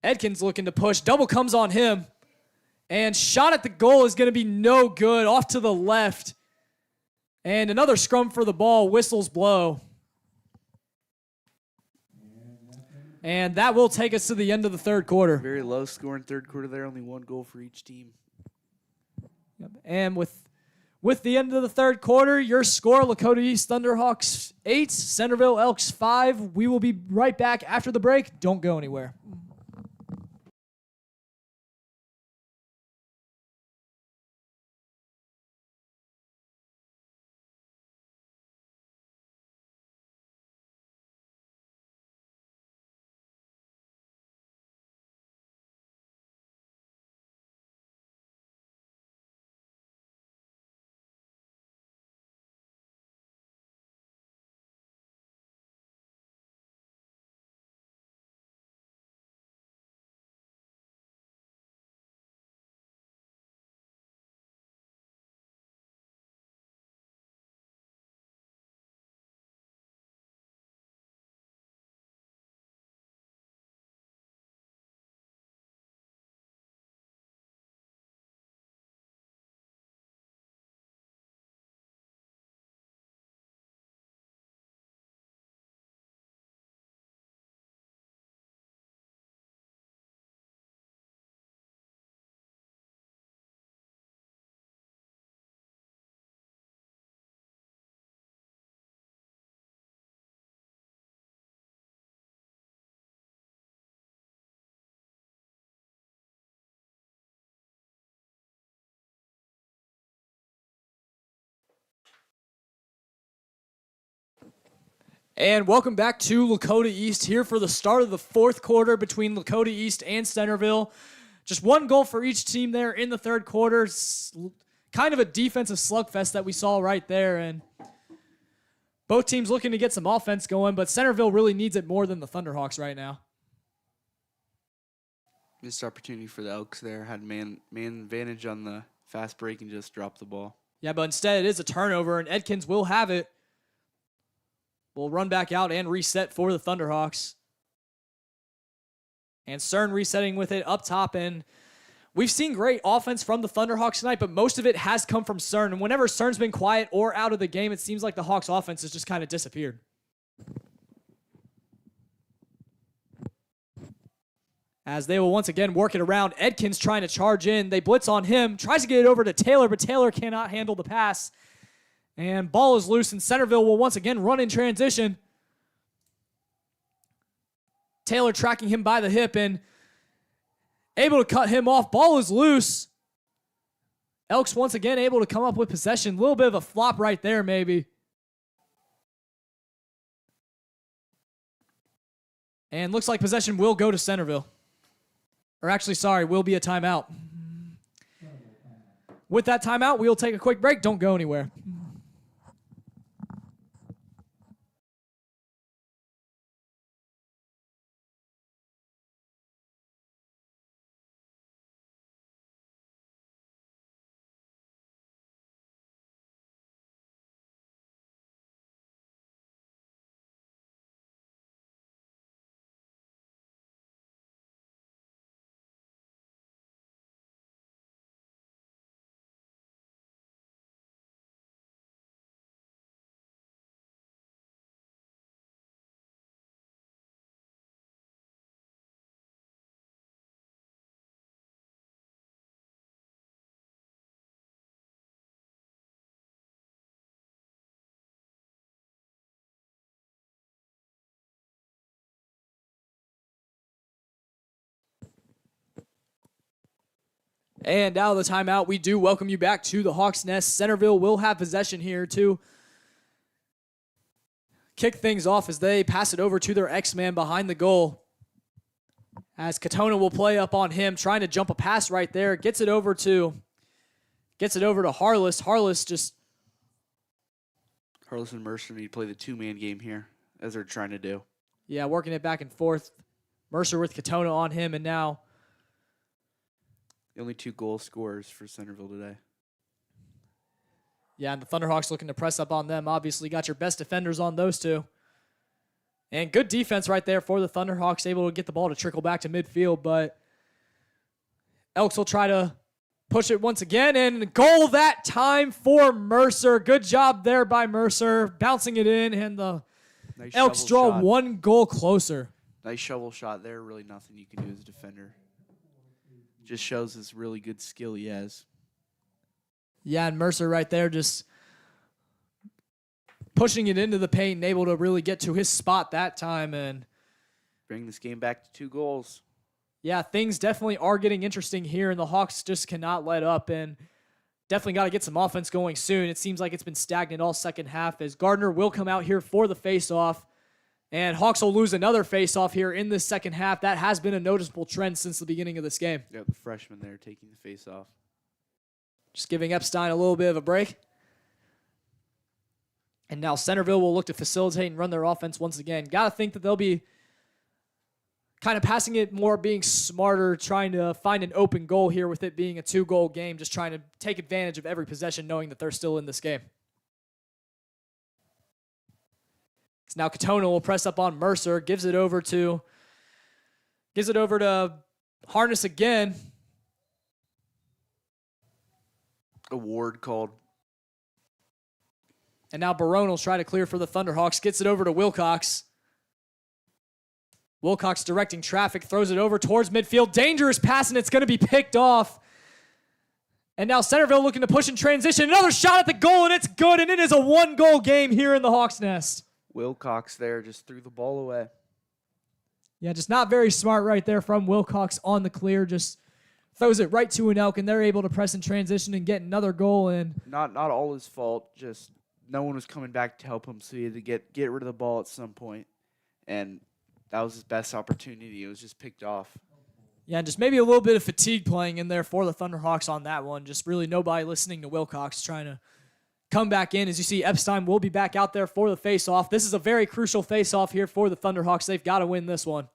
Edkins looking to push. Double comes on him. And shot at the goal is going to be no good. Off to the left. And another scrum for the ball. Whistles blow. And that will take us to the end of the third quarter. Very low scoring third quarter there. Only one goal for each team. And with the end of the third quarter, your score, Lakota East Thunderhawks 8, Centerville Elks 5. We will be right back after the break. Don't go anywhere. And welcome back to Lakota East here for the start of the fourth quarter between Lakota East and Centerville. Just one goal for each team there in the third quarter. Kind of a defensive slugfest that we saw right there. And both teams looking to get some offense going, but Centerville really needs it more than the Thunderhawks right now. Missed opportunity for the Elks there. Had man advantage on the fast break and just dropped the ball. Yeah, but instead it is a turnover, and Edkins will have it. Will run back out and reset for the Thunderhawks. And Cern resetting with it up top. And we've seen great offense from the Thunderhawks tonight, but most of it has come from Cern. And whenever Cern's been quiet or out of the game, it seems like the Hawks offense has just kind of disappeared. As they will once again work it around. Edkins trying to charge in. They blitz on him. Tries to get it over to Taylor, but Taylor cannot handle the pass. And ball is loose, and Centerville will once again run in transition. Taylor tracking him by the hip and able to cut him off. Ball is loose. Elks once again able to come up with possession. A little bit of a flop right there, maybe. And looks like possession will go to Centerville. Or actually, sorry, will be a timeout. With that timeout, we'll take a quick break. Don't go anywhere. And out of the timeout, we do welcome you back to the Hawks' Nest. Centerville will have possession here to kick things off as they pass it over to their X-Man behind the goal. As Katona will play up on him, trying to jump a pass right there. Gets it over to Harless. Harless and Mercer need to play the two-man game here, as they're trying to do. Yeah, working it back and forth. Mercer with Katona on him, and now The only 2 goal scorers for Centerville today. yeah, and the Thunderhawks looking to press up on them. Obviously got your best defenders on those two. And good defense right there for the Thunderhawks, able to get the ball to trickle back to midfield, but Elks will try to push it once again, and goal that time for Mercer. Good job there by Mercer, bouncing it in, and the Nice Elks shovel draw shot. 1 goal closer. Nice shovel shot there. Really nothing you can do as a defender. Just shows his really good skill he has. Yeah, and Mercer right there just pushing it into the paint and able to really get to his spot that time. And Bring this game back to 2 goals. yeah, things definitely are getting interesting here, and the Hawks just cannot let up, and definitely got to get some offense going soon. It seems like it's been stagnant all second half, as Gardner will come out here for the faceoff, and Hawks will lose another faceoff here in this second half. That has been a noticeable trend since the beginning of this game. Yeah, the freshman there taking the face off. Just giving Epstein a little bit of a break. And now Centerville will look to facilitate and run their offense once again. Got to think that they'll be kind of passing it more, being smarter, trying to find an open goal here with it being a 2-goal game, just trying to take advantage of every possession knowing that they're still in this game. So now Katona will press up on Mercer, gives it over to Harness again. Award called. And now Barone will try to clear for the Thunderhawks, gets it over to Wilcox. Wilcox directing traffic, throws it over towards midfield. Dangerous pass, and it's going to be picked off. And now Centerville looking to push in transition. Another shot at the goal, and it's good, and it is a 1-goal game here in the Hawks' Nest. Wilcox there just threw the ball away. Yeah, just not very smart right there from Wilcox on the clear. Just throws it right to an Elk, and they're able to press in transition and get another goal in. Not all his fault. Just no one was coming back to help him, so he had to get rid of the ball at some point. And that was his best opportunity. It was just picked off. Yeah, and just maybe a little bit of fatigue playing in there for the Thunderhawks on that one. Just really nobody listening to Wilcox trying to come back in. As you see, Epstein will be back out there for the face-off. This is a very crucial face-off here for the Thunderhawks. They've got to win this one.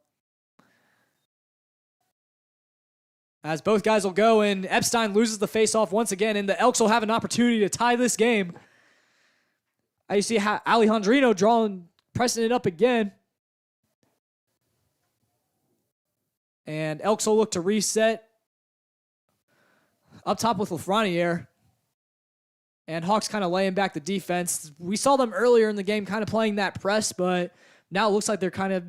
As both guys will go, and Epstein loses the face-off once again, and the Elks will have an opportunity to tie this game. You see Alejandrino pressing it up again. And Elks will look to reset. Up top with Lafreniere. And Hawks kind of laying back the defense. We saw them earlier in the game kind of playing that press, but now it looks like they're kind of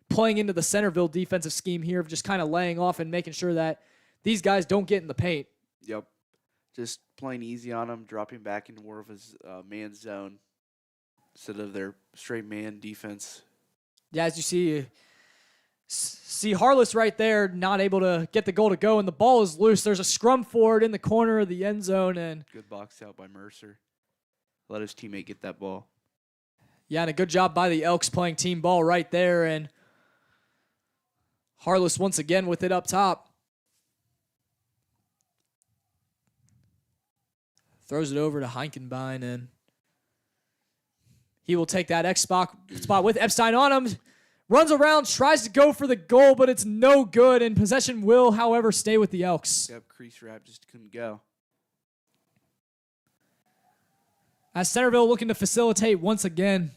playing into the Centerville defensive scheme here of just kind of laying off and making sure that these guys don't get in the paint. Yep. Just playing easy on him, dropping back into more of his man zone instead of their straight man defense. Yeah, as you see See Harless right there, not able to get the goal to go, and the ball is loose. There's a scrum forward in the corner of the end zone, and Good box out by Mercer. Let his teammate get that ball. yeah, and a good job by the Elks playing team ball right there, and Harless once again with it up top. Throws it over to Heinkenbein, and he will take that X spot with Epstein on him. Runs around, tries to go for the goal, but it's no good, and possession will, however, stay with the Elks. Yep, crease wrap just couldn't go. As Centerville looking to facilitate once again.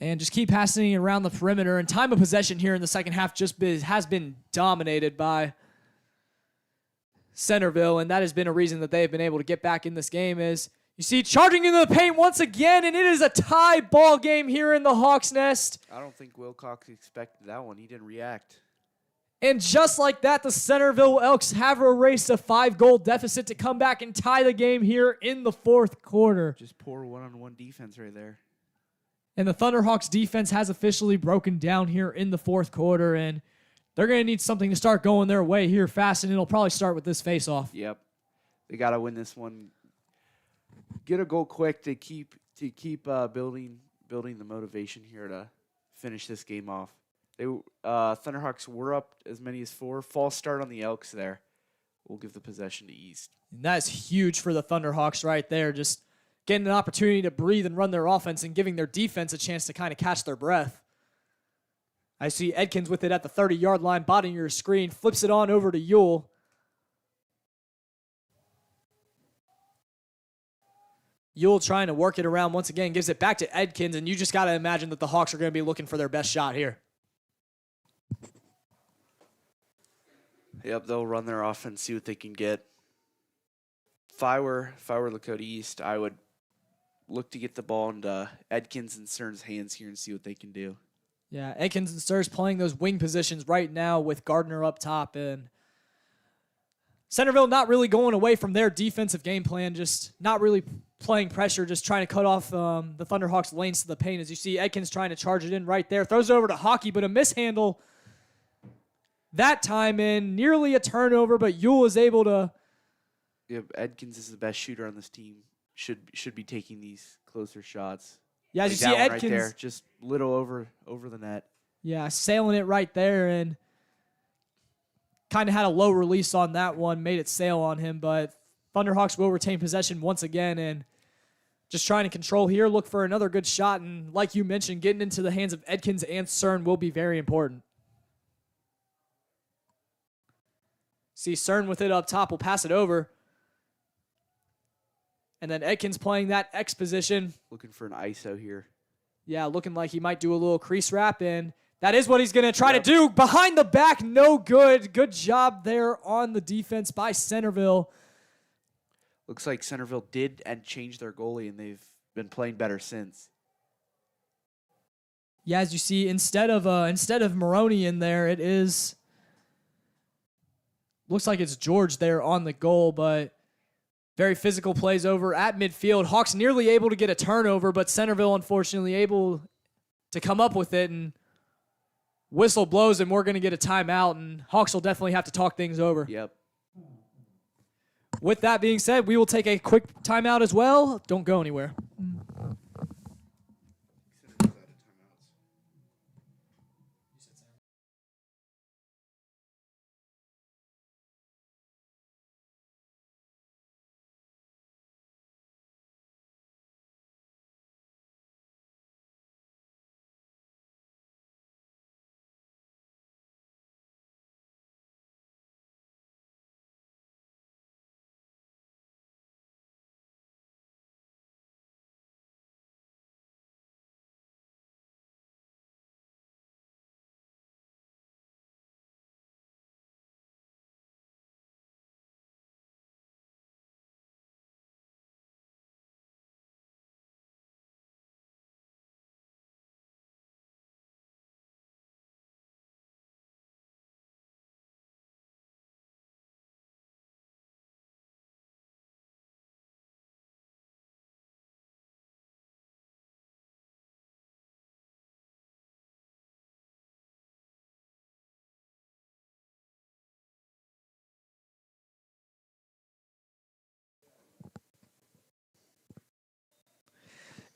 And just keep passing it around the perimeter. And time of possession here in the second half has been dominated by Centerville, and that has been a reason that they've been able to get back in this game. Is you see charging into the paint once again, and it is a tie ball game here in the Hawks' Nest. I don't think Wilcox expected that one. He didn't react. And just like that, the Centerville Elks have erased a 5-goal deficit to come back and tie the game here in the fourth quarter. Just poor one-on-one defense right there. And the Thunderhawks defense has officially broken down here in the fourth quarter, and they're going to need something to start going their way here fast, and it'll probably start with this face-off. Yep. They got to win this one. Get a goal quick to keep building the motivation here to finish this game off. They Thunderhawks were up as many as 4. False start on the Elks there. We'll give the possession to East. And that's huge for the Thunderhawks right there, just getting an opportunity to breathe and run their offense and giving their defense a chance to kind of catch their breath. I see Edkins with it at the 30-yard line, bottom of your screen, flips it on over to Yule. Yule trying to work it around once again, gives it back to Edkins, and you just got to imagine that the Hawks are going to be looking for their best shot here. Yep, they'll run their offense, see what they can get. If I were Lakota East, I would look to get the ball into Edkins and Cern's hands here and see what they can do. Yeah, Edkins and Cern's playing those wing positions right now with Gardner up top, and Centerville not really going away from their defensive game plan, just not really playing pressure, just trying to cut off the Thunderhawks' lanes to the paint. As you see, Edkins trying to charge it in right there. Throws it over to Hockey, but a mishandle that time in. Nearly a turnover, but Yule is able to... Yeah, Edkins is the best shooter on this team. Should be taking these closer shots. Yeah, as you see that one Edkins... right there, just little over the net. Yeah, sailing it right there, and kind of had a low release on that one, made it sail on him, but Thunderhawks will retain possession once again, and just trying to control here, look for another good shot, and like you mentioned, getting into the hands of Edkins and Cern will be very important. See Cern with it up top, will pass it over. And then Edkins playing that X position. Looking for an ISO here. Yeah, looking like he might do a little crease wrap, and that is what he's going to try to do. Behind the back, no good. Good job there on the defense by Centerville. Looks like Centerville did and changed their goalie, and they've been playing better since. Yeah, as you see, instead of Maroney in there, it is... Looks like it's George there on the goal, but very physical plays over at midfield. Hawks nearly able to get a turnover, but Centerville unfortunately able to come up with it, and whistle blows, and we're going to get a timeout, and Hawks will definitely have to talk things over. Yep. With that being said, we will take a quick timeout as well. Don't go anywhere.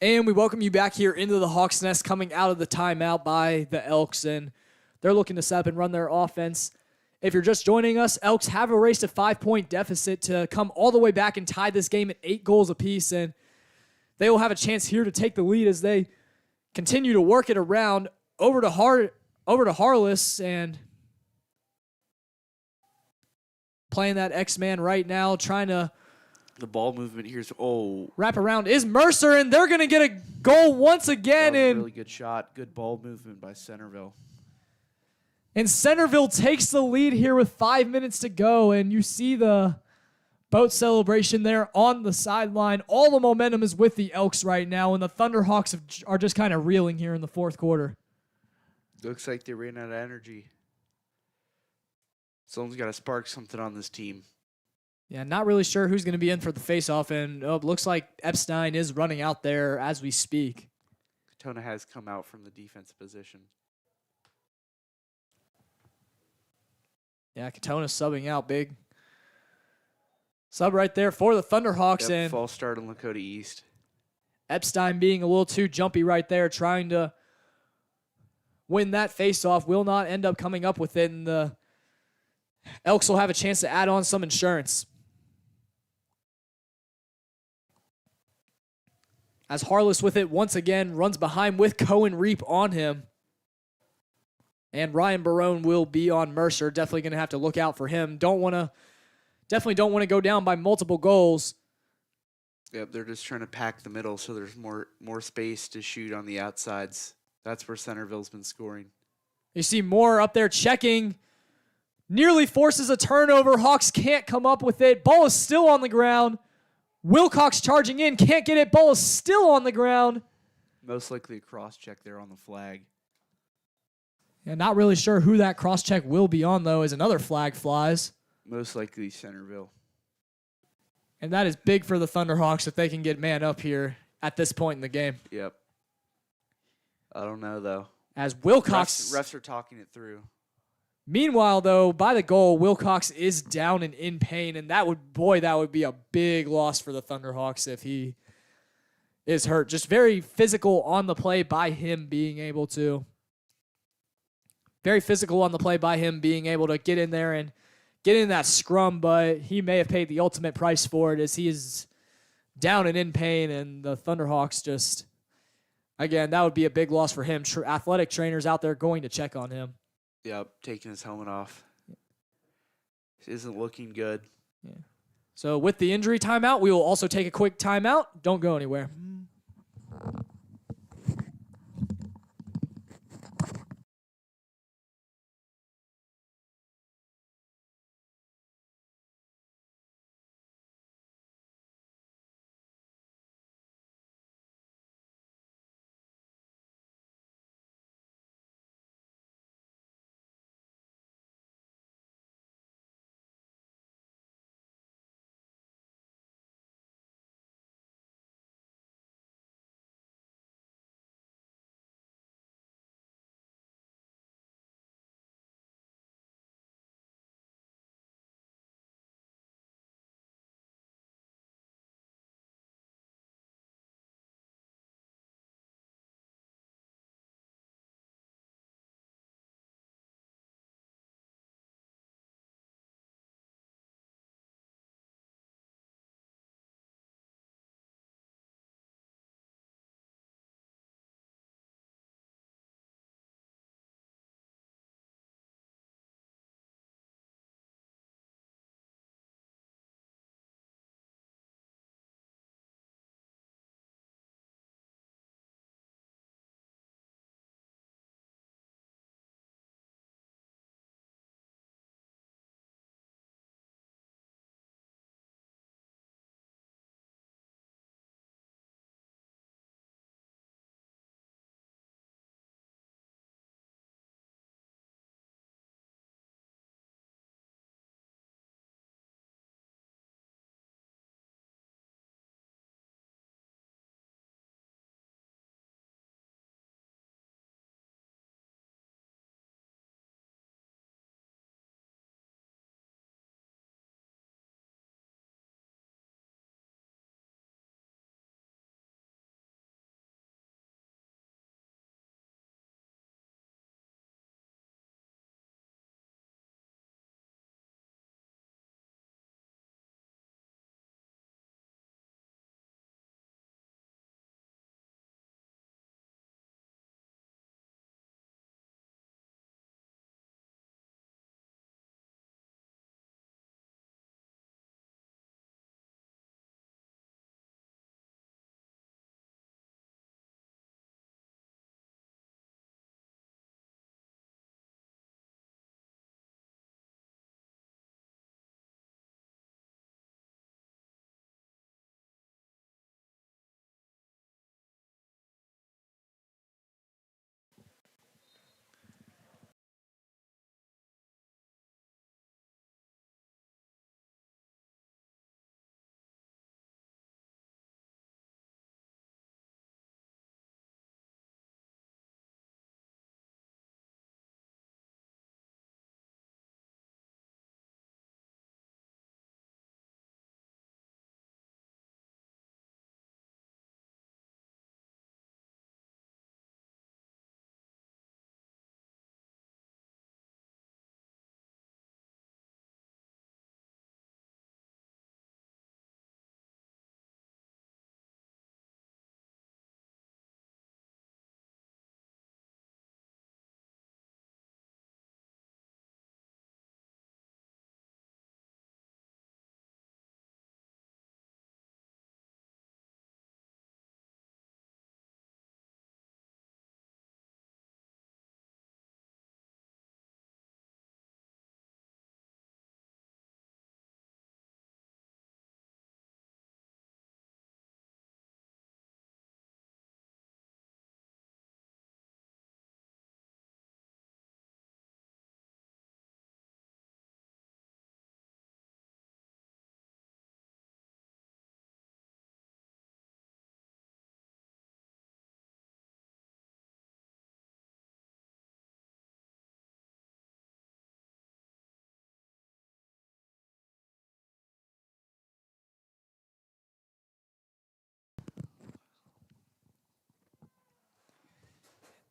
And we welcome you back here into the Hawks Nest coming out of the timeout by the Elks, and they're looking to set up and run their offense. If you're just joining us, Elks have erased a 5-point deficit to come all the way back and tie this game at 8 goals apiece, and they will have a chance here to take the lead as they continue to work it around over to Harless, and playing that X-Man right now, trying to The ball movement here's wrap around is Mercer, and they're going to get a goal once again. that was a And really good shot. Good ball movement by Centerville. And Centerville takes the lead here with 5 minutes to go, and you see the boat celebration there on the sideline. All the momentum is with the Elks right now, and the Thunderhawks are just kind of reeling here in the fourth quarter. Looks like they ran out of energy. Someone's got to spark something on this team. Yeah, not really sure who's going to be in for the faceoff, and it looks like Epstein is running out there as we speak. Katona has come out from the defensive position. Yeah, Katona's subbing out big. Sub right there for the Thunderhawks, and false start on Lakota East. Epstein being a little too jumpy right there, trying to win that faceoff, will not end up coming up with it, and the Elks will have a chance to add on some insurance. As Harless with it once again runs behind with Cohen Reap on him. And Ryan Barone will be on Mercer. Definitely going to have to look out for him. Definitely don't want to go down by multiple goals. Yep, they're just trying to pack the middle so there's more space to shoot on the outsides. That's where Centerville's been scoring. You see Moore up there checking. Nearly forces a turnover. Hawks can't come up with it. Ball is still on the ground. Wilcox charging in. Can't get it. Ball is still on the ground. Most likely a cross check there on the flag. Yeah, not really sure who that cross check will be on, though, as another flag flies. Most likely Centerville. And that is big for the Thunderhawks if they can get man up here at this point in the game. Yep. I don't know, though. As Wilcox... Refs are talking it through. Meanwhile, though, by the goal, Wilcox is down and in pain, and that would be a big loss for the Thunderhawks if he is hurt. Just very physical on the play by him being able to... Very physical on the play by him being able to get in there and get in that scrum, but he may have paid the ultimate price for it as he is down and in pain, and the Thunderhawks just... Again, that would be a big loss for him. Athletic trainers out there going to check on him. Yep, taking his helmet off. Isn't looking good. Yeah. So with the injury timeout, we will also take a quick timeout. Don't go anywhere.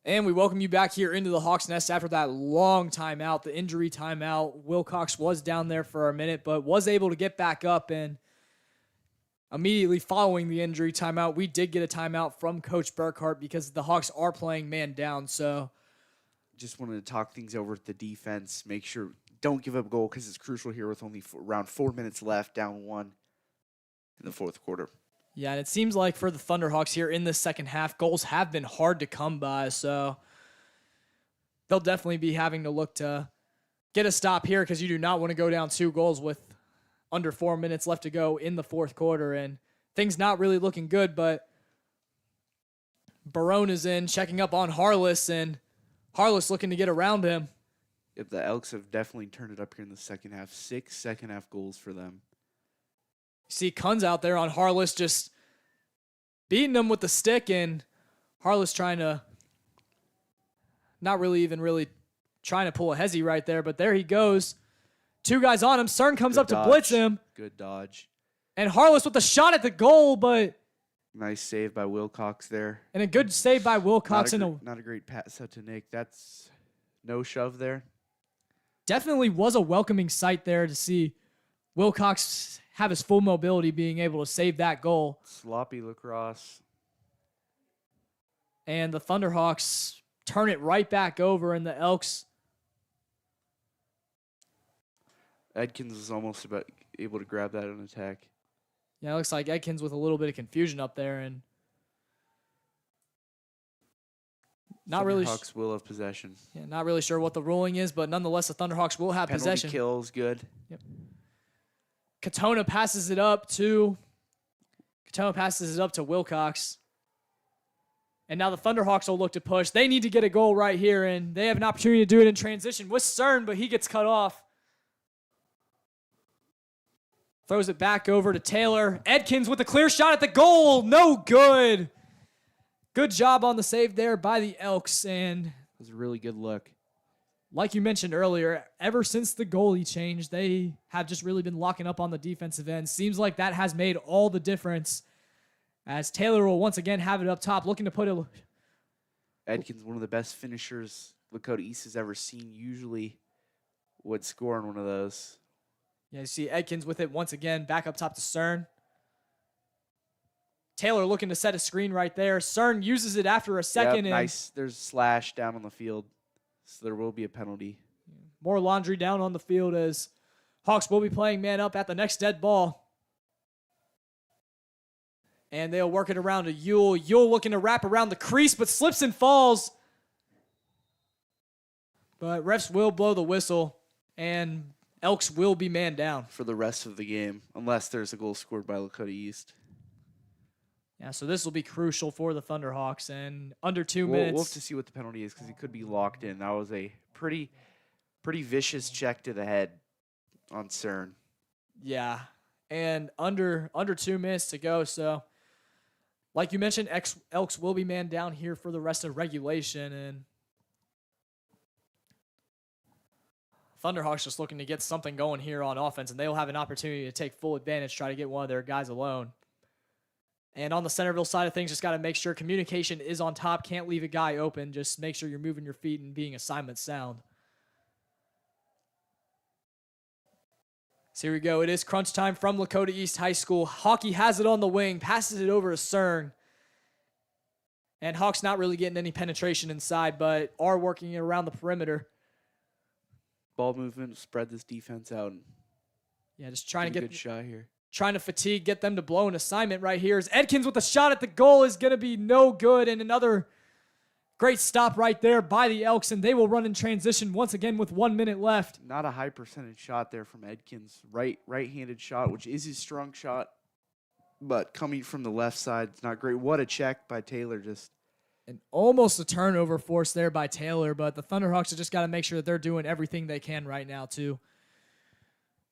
And we welcome you back here into the Hawks Nest after that long timeout, the injury timeout. Wilcox was down there for a minute, but was able to get back up. And immediately following the injury timeout, we did get a timeout from Coach Burkhart because the Hawks are playing man down. So just wanted to talk things over at the defense. Make sure don't give up a goal because it's crucial here with only around 4 minutes left, down 1 in the fourth quarter. yeah, and it seems like for the Thunderhawks here in the second half, goals have been hard to come by. So they'll definitely be having to look to get a stop here because you do not want to go down 2 goals with under 4 minutes left to go in the fourth quarter. And things not really looking good, but Barone is in checking up on Harless, and Harless looking to get around him. If the Elks have definitely turned it up here in the second half, 6 second-half goals for them. You see Kunz out there on Harless just beating him with the stick, and Harless trying to not really trying to pull a hezzy right there, but there he goes. 2 guys on him. Cern comes Good up dodge. to blitz him. Good dodge. And Harless with the shot at the goal, but Nice save by Wilcox there. and a good save by Wilcox. Not a great pass out to Nick. That's no shove there. Definitely was a welcoming sight there to see Wilcox have his full mobility, being able to save that goal. Sloppy Lacrosse. And the Thunderhawks turn it right back over, and the Elks. Edkins is almost about able to grab that on attack. Yeah, it looks like Edkins with a little bit of confusion up there, and not really sure what the ruling is, but nonetheless, the Thunderhawks will have Penalty possession. kills good. Yep. Katona passes it up to Wilcox. And now the Thunderhawks will look to push. They need to get a goal right here, and they have an opportunity to do it in transition with Cern, but he gets cut off. Throws it back over to Taylor. Edkins with a clear shot at the goal. No good. Good job on the save there by the Elks. And It was a really good look. like you mentioned earlier, ever since the goalie change, they have just really been locking up on the defensive end. Seems like that has made all the difference, as Taylor will once again have it up top, looking to put it. Edkins, one of the best finishers Lakota East has ever seen, usually would score on one of those. Yeah, you see Edkins with it once again, back up top to Cern. Taylor looking to set a screen right there. Cern uses it after a second. Yep, nice. There's a slash down on the field, so there will be a penalty. More laundry down on the field as Hawks will be playing man up at the next dead ball. And they'll work it around to Yule. Yule looking to wrap around the crease, but slips and falls. But refs will blow the whistle, and Elks will be man down. For the rest of the game, unless there's a goal scored by Lakota East. Yeah, so this will be crucial for the Thunderhawks, and under 2 We'll minutes. have to see what the penalty is because he could be locked in. That was a pretty vicious check to the head on Cern. Yeah, and under 2 minutes to go. So, like you mentioned, Elks will be man down here for the rest of regulation, and Thunderhawks just looking to get something going here on offense, and they'll have an opportunity to take full advantage, try to get one of their guys alone. And on the Centerville side of things, just got to make sure communication is on top. Can't leave a guy open. Just make sure you're moving your feet and being assignment sound. So here we go. It is crunch time from Lakota East High School. Hockey has it on the wing, passes it over to Cern. And Hawks not really getting any penetration inside, but are working it around the perimeter. Ball movement, spread this defense out. Yeah, just trying to Get get a good shot here. trying to fatigue, get them to blow an assignment right here. As Edkins with a shot at the goal is going to be no good, and another great stop right there by the Elks, and they will run in transition once again with 1 minute left. Not a high percentage shot there from Edkins. Right-handed shot, which is his strong shot, but coming from the left side, it's not great. What a check by Taylor. Just And almost a turnover force there by Taylor, but the Thunderhawks have just got to make sure that they're doing everything they can right now to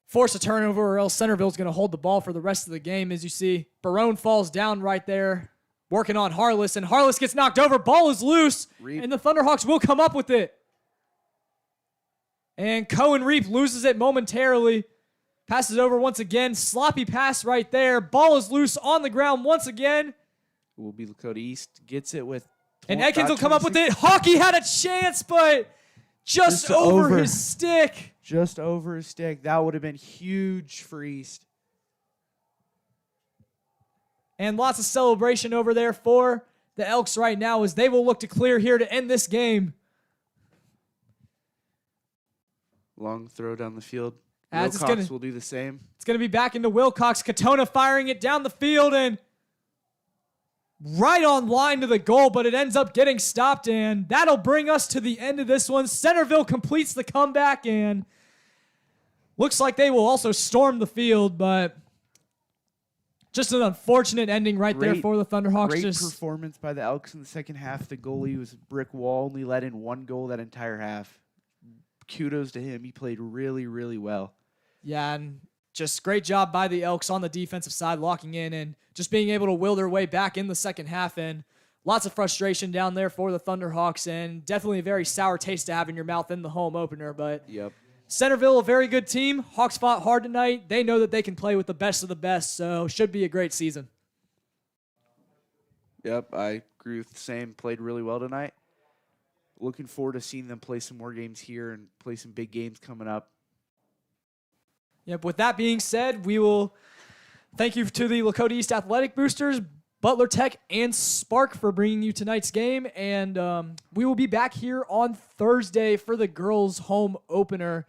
force a turnover, or else Centerville's going to hold the ball for the rest of the game. As you see, Barone falls down right there, working on Harless, and Harless gets knocked over. Ball is loose, and the Thunderhawks will come up with it. And Cohen Reap loses it momentarily. Passes over once again. Sloppy pass right there. Ball is loose on the ground once again. will be Lakota East. Gets it with And Edkins will come up with it. Hockey had a chance, but just over his stick. Just over his stick. That would have been huge for East. And lots of celebration over there for the Elks right now as they will look to clear here to end this game. Long throw down the field. As Wilcox will do the same. It's going to be back into Wilcox. Katona firing it down the field and right on line to the goal, but it ends up getting stopped, and that'll bring us to the end of this one. Centerville completes the comeback, and looks like they will also storm the field, but just an unfortunate ending there for the Thunderhawks. Great performance by the Elks in the second half. The goalie was a brick wall, only let in one goal that entire half. Kudos to him. He played really, really well. Yeah, and just great job by the Elks on the defensive side, locking in and just being able to will their way back in the second half. And lots of frustration down there for the Thunderhawks, and definitely a very sour taste to have in your mouth in the home opener. But yep. Centerville, a very good team. Hawks fought hard tonight. They know that they can play with the best of the best, so should be a great season. Yep, I agree with the same. Played really well tonight. Looking forward to seeing them play some more games here and play some big games coming up. Yep, with that being said, we will thank you to the Lakota East Athletic Boosters, Butler Tech, and Spark for bringing you tonight's game. And we will be back here on Thursday for the girls' home opener.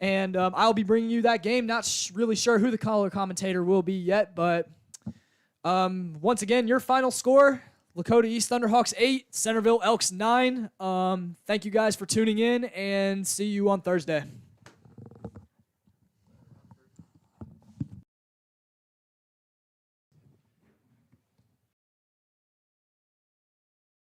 And I'll be bringing you that game. Not really sure who the color commentator will be yet, but once again, your final score, Lakota East Thunderhawks 8, Centerville Elks 9. Thank you guys for tuning in, and see you on Thursday.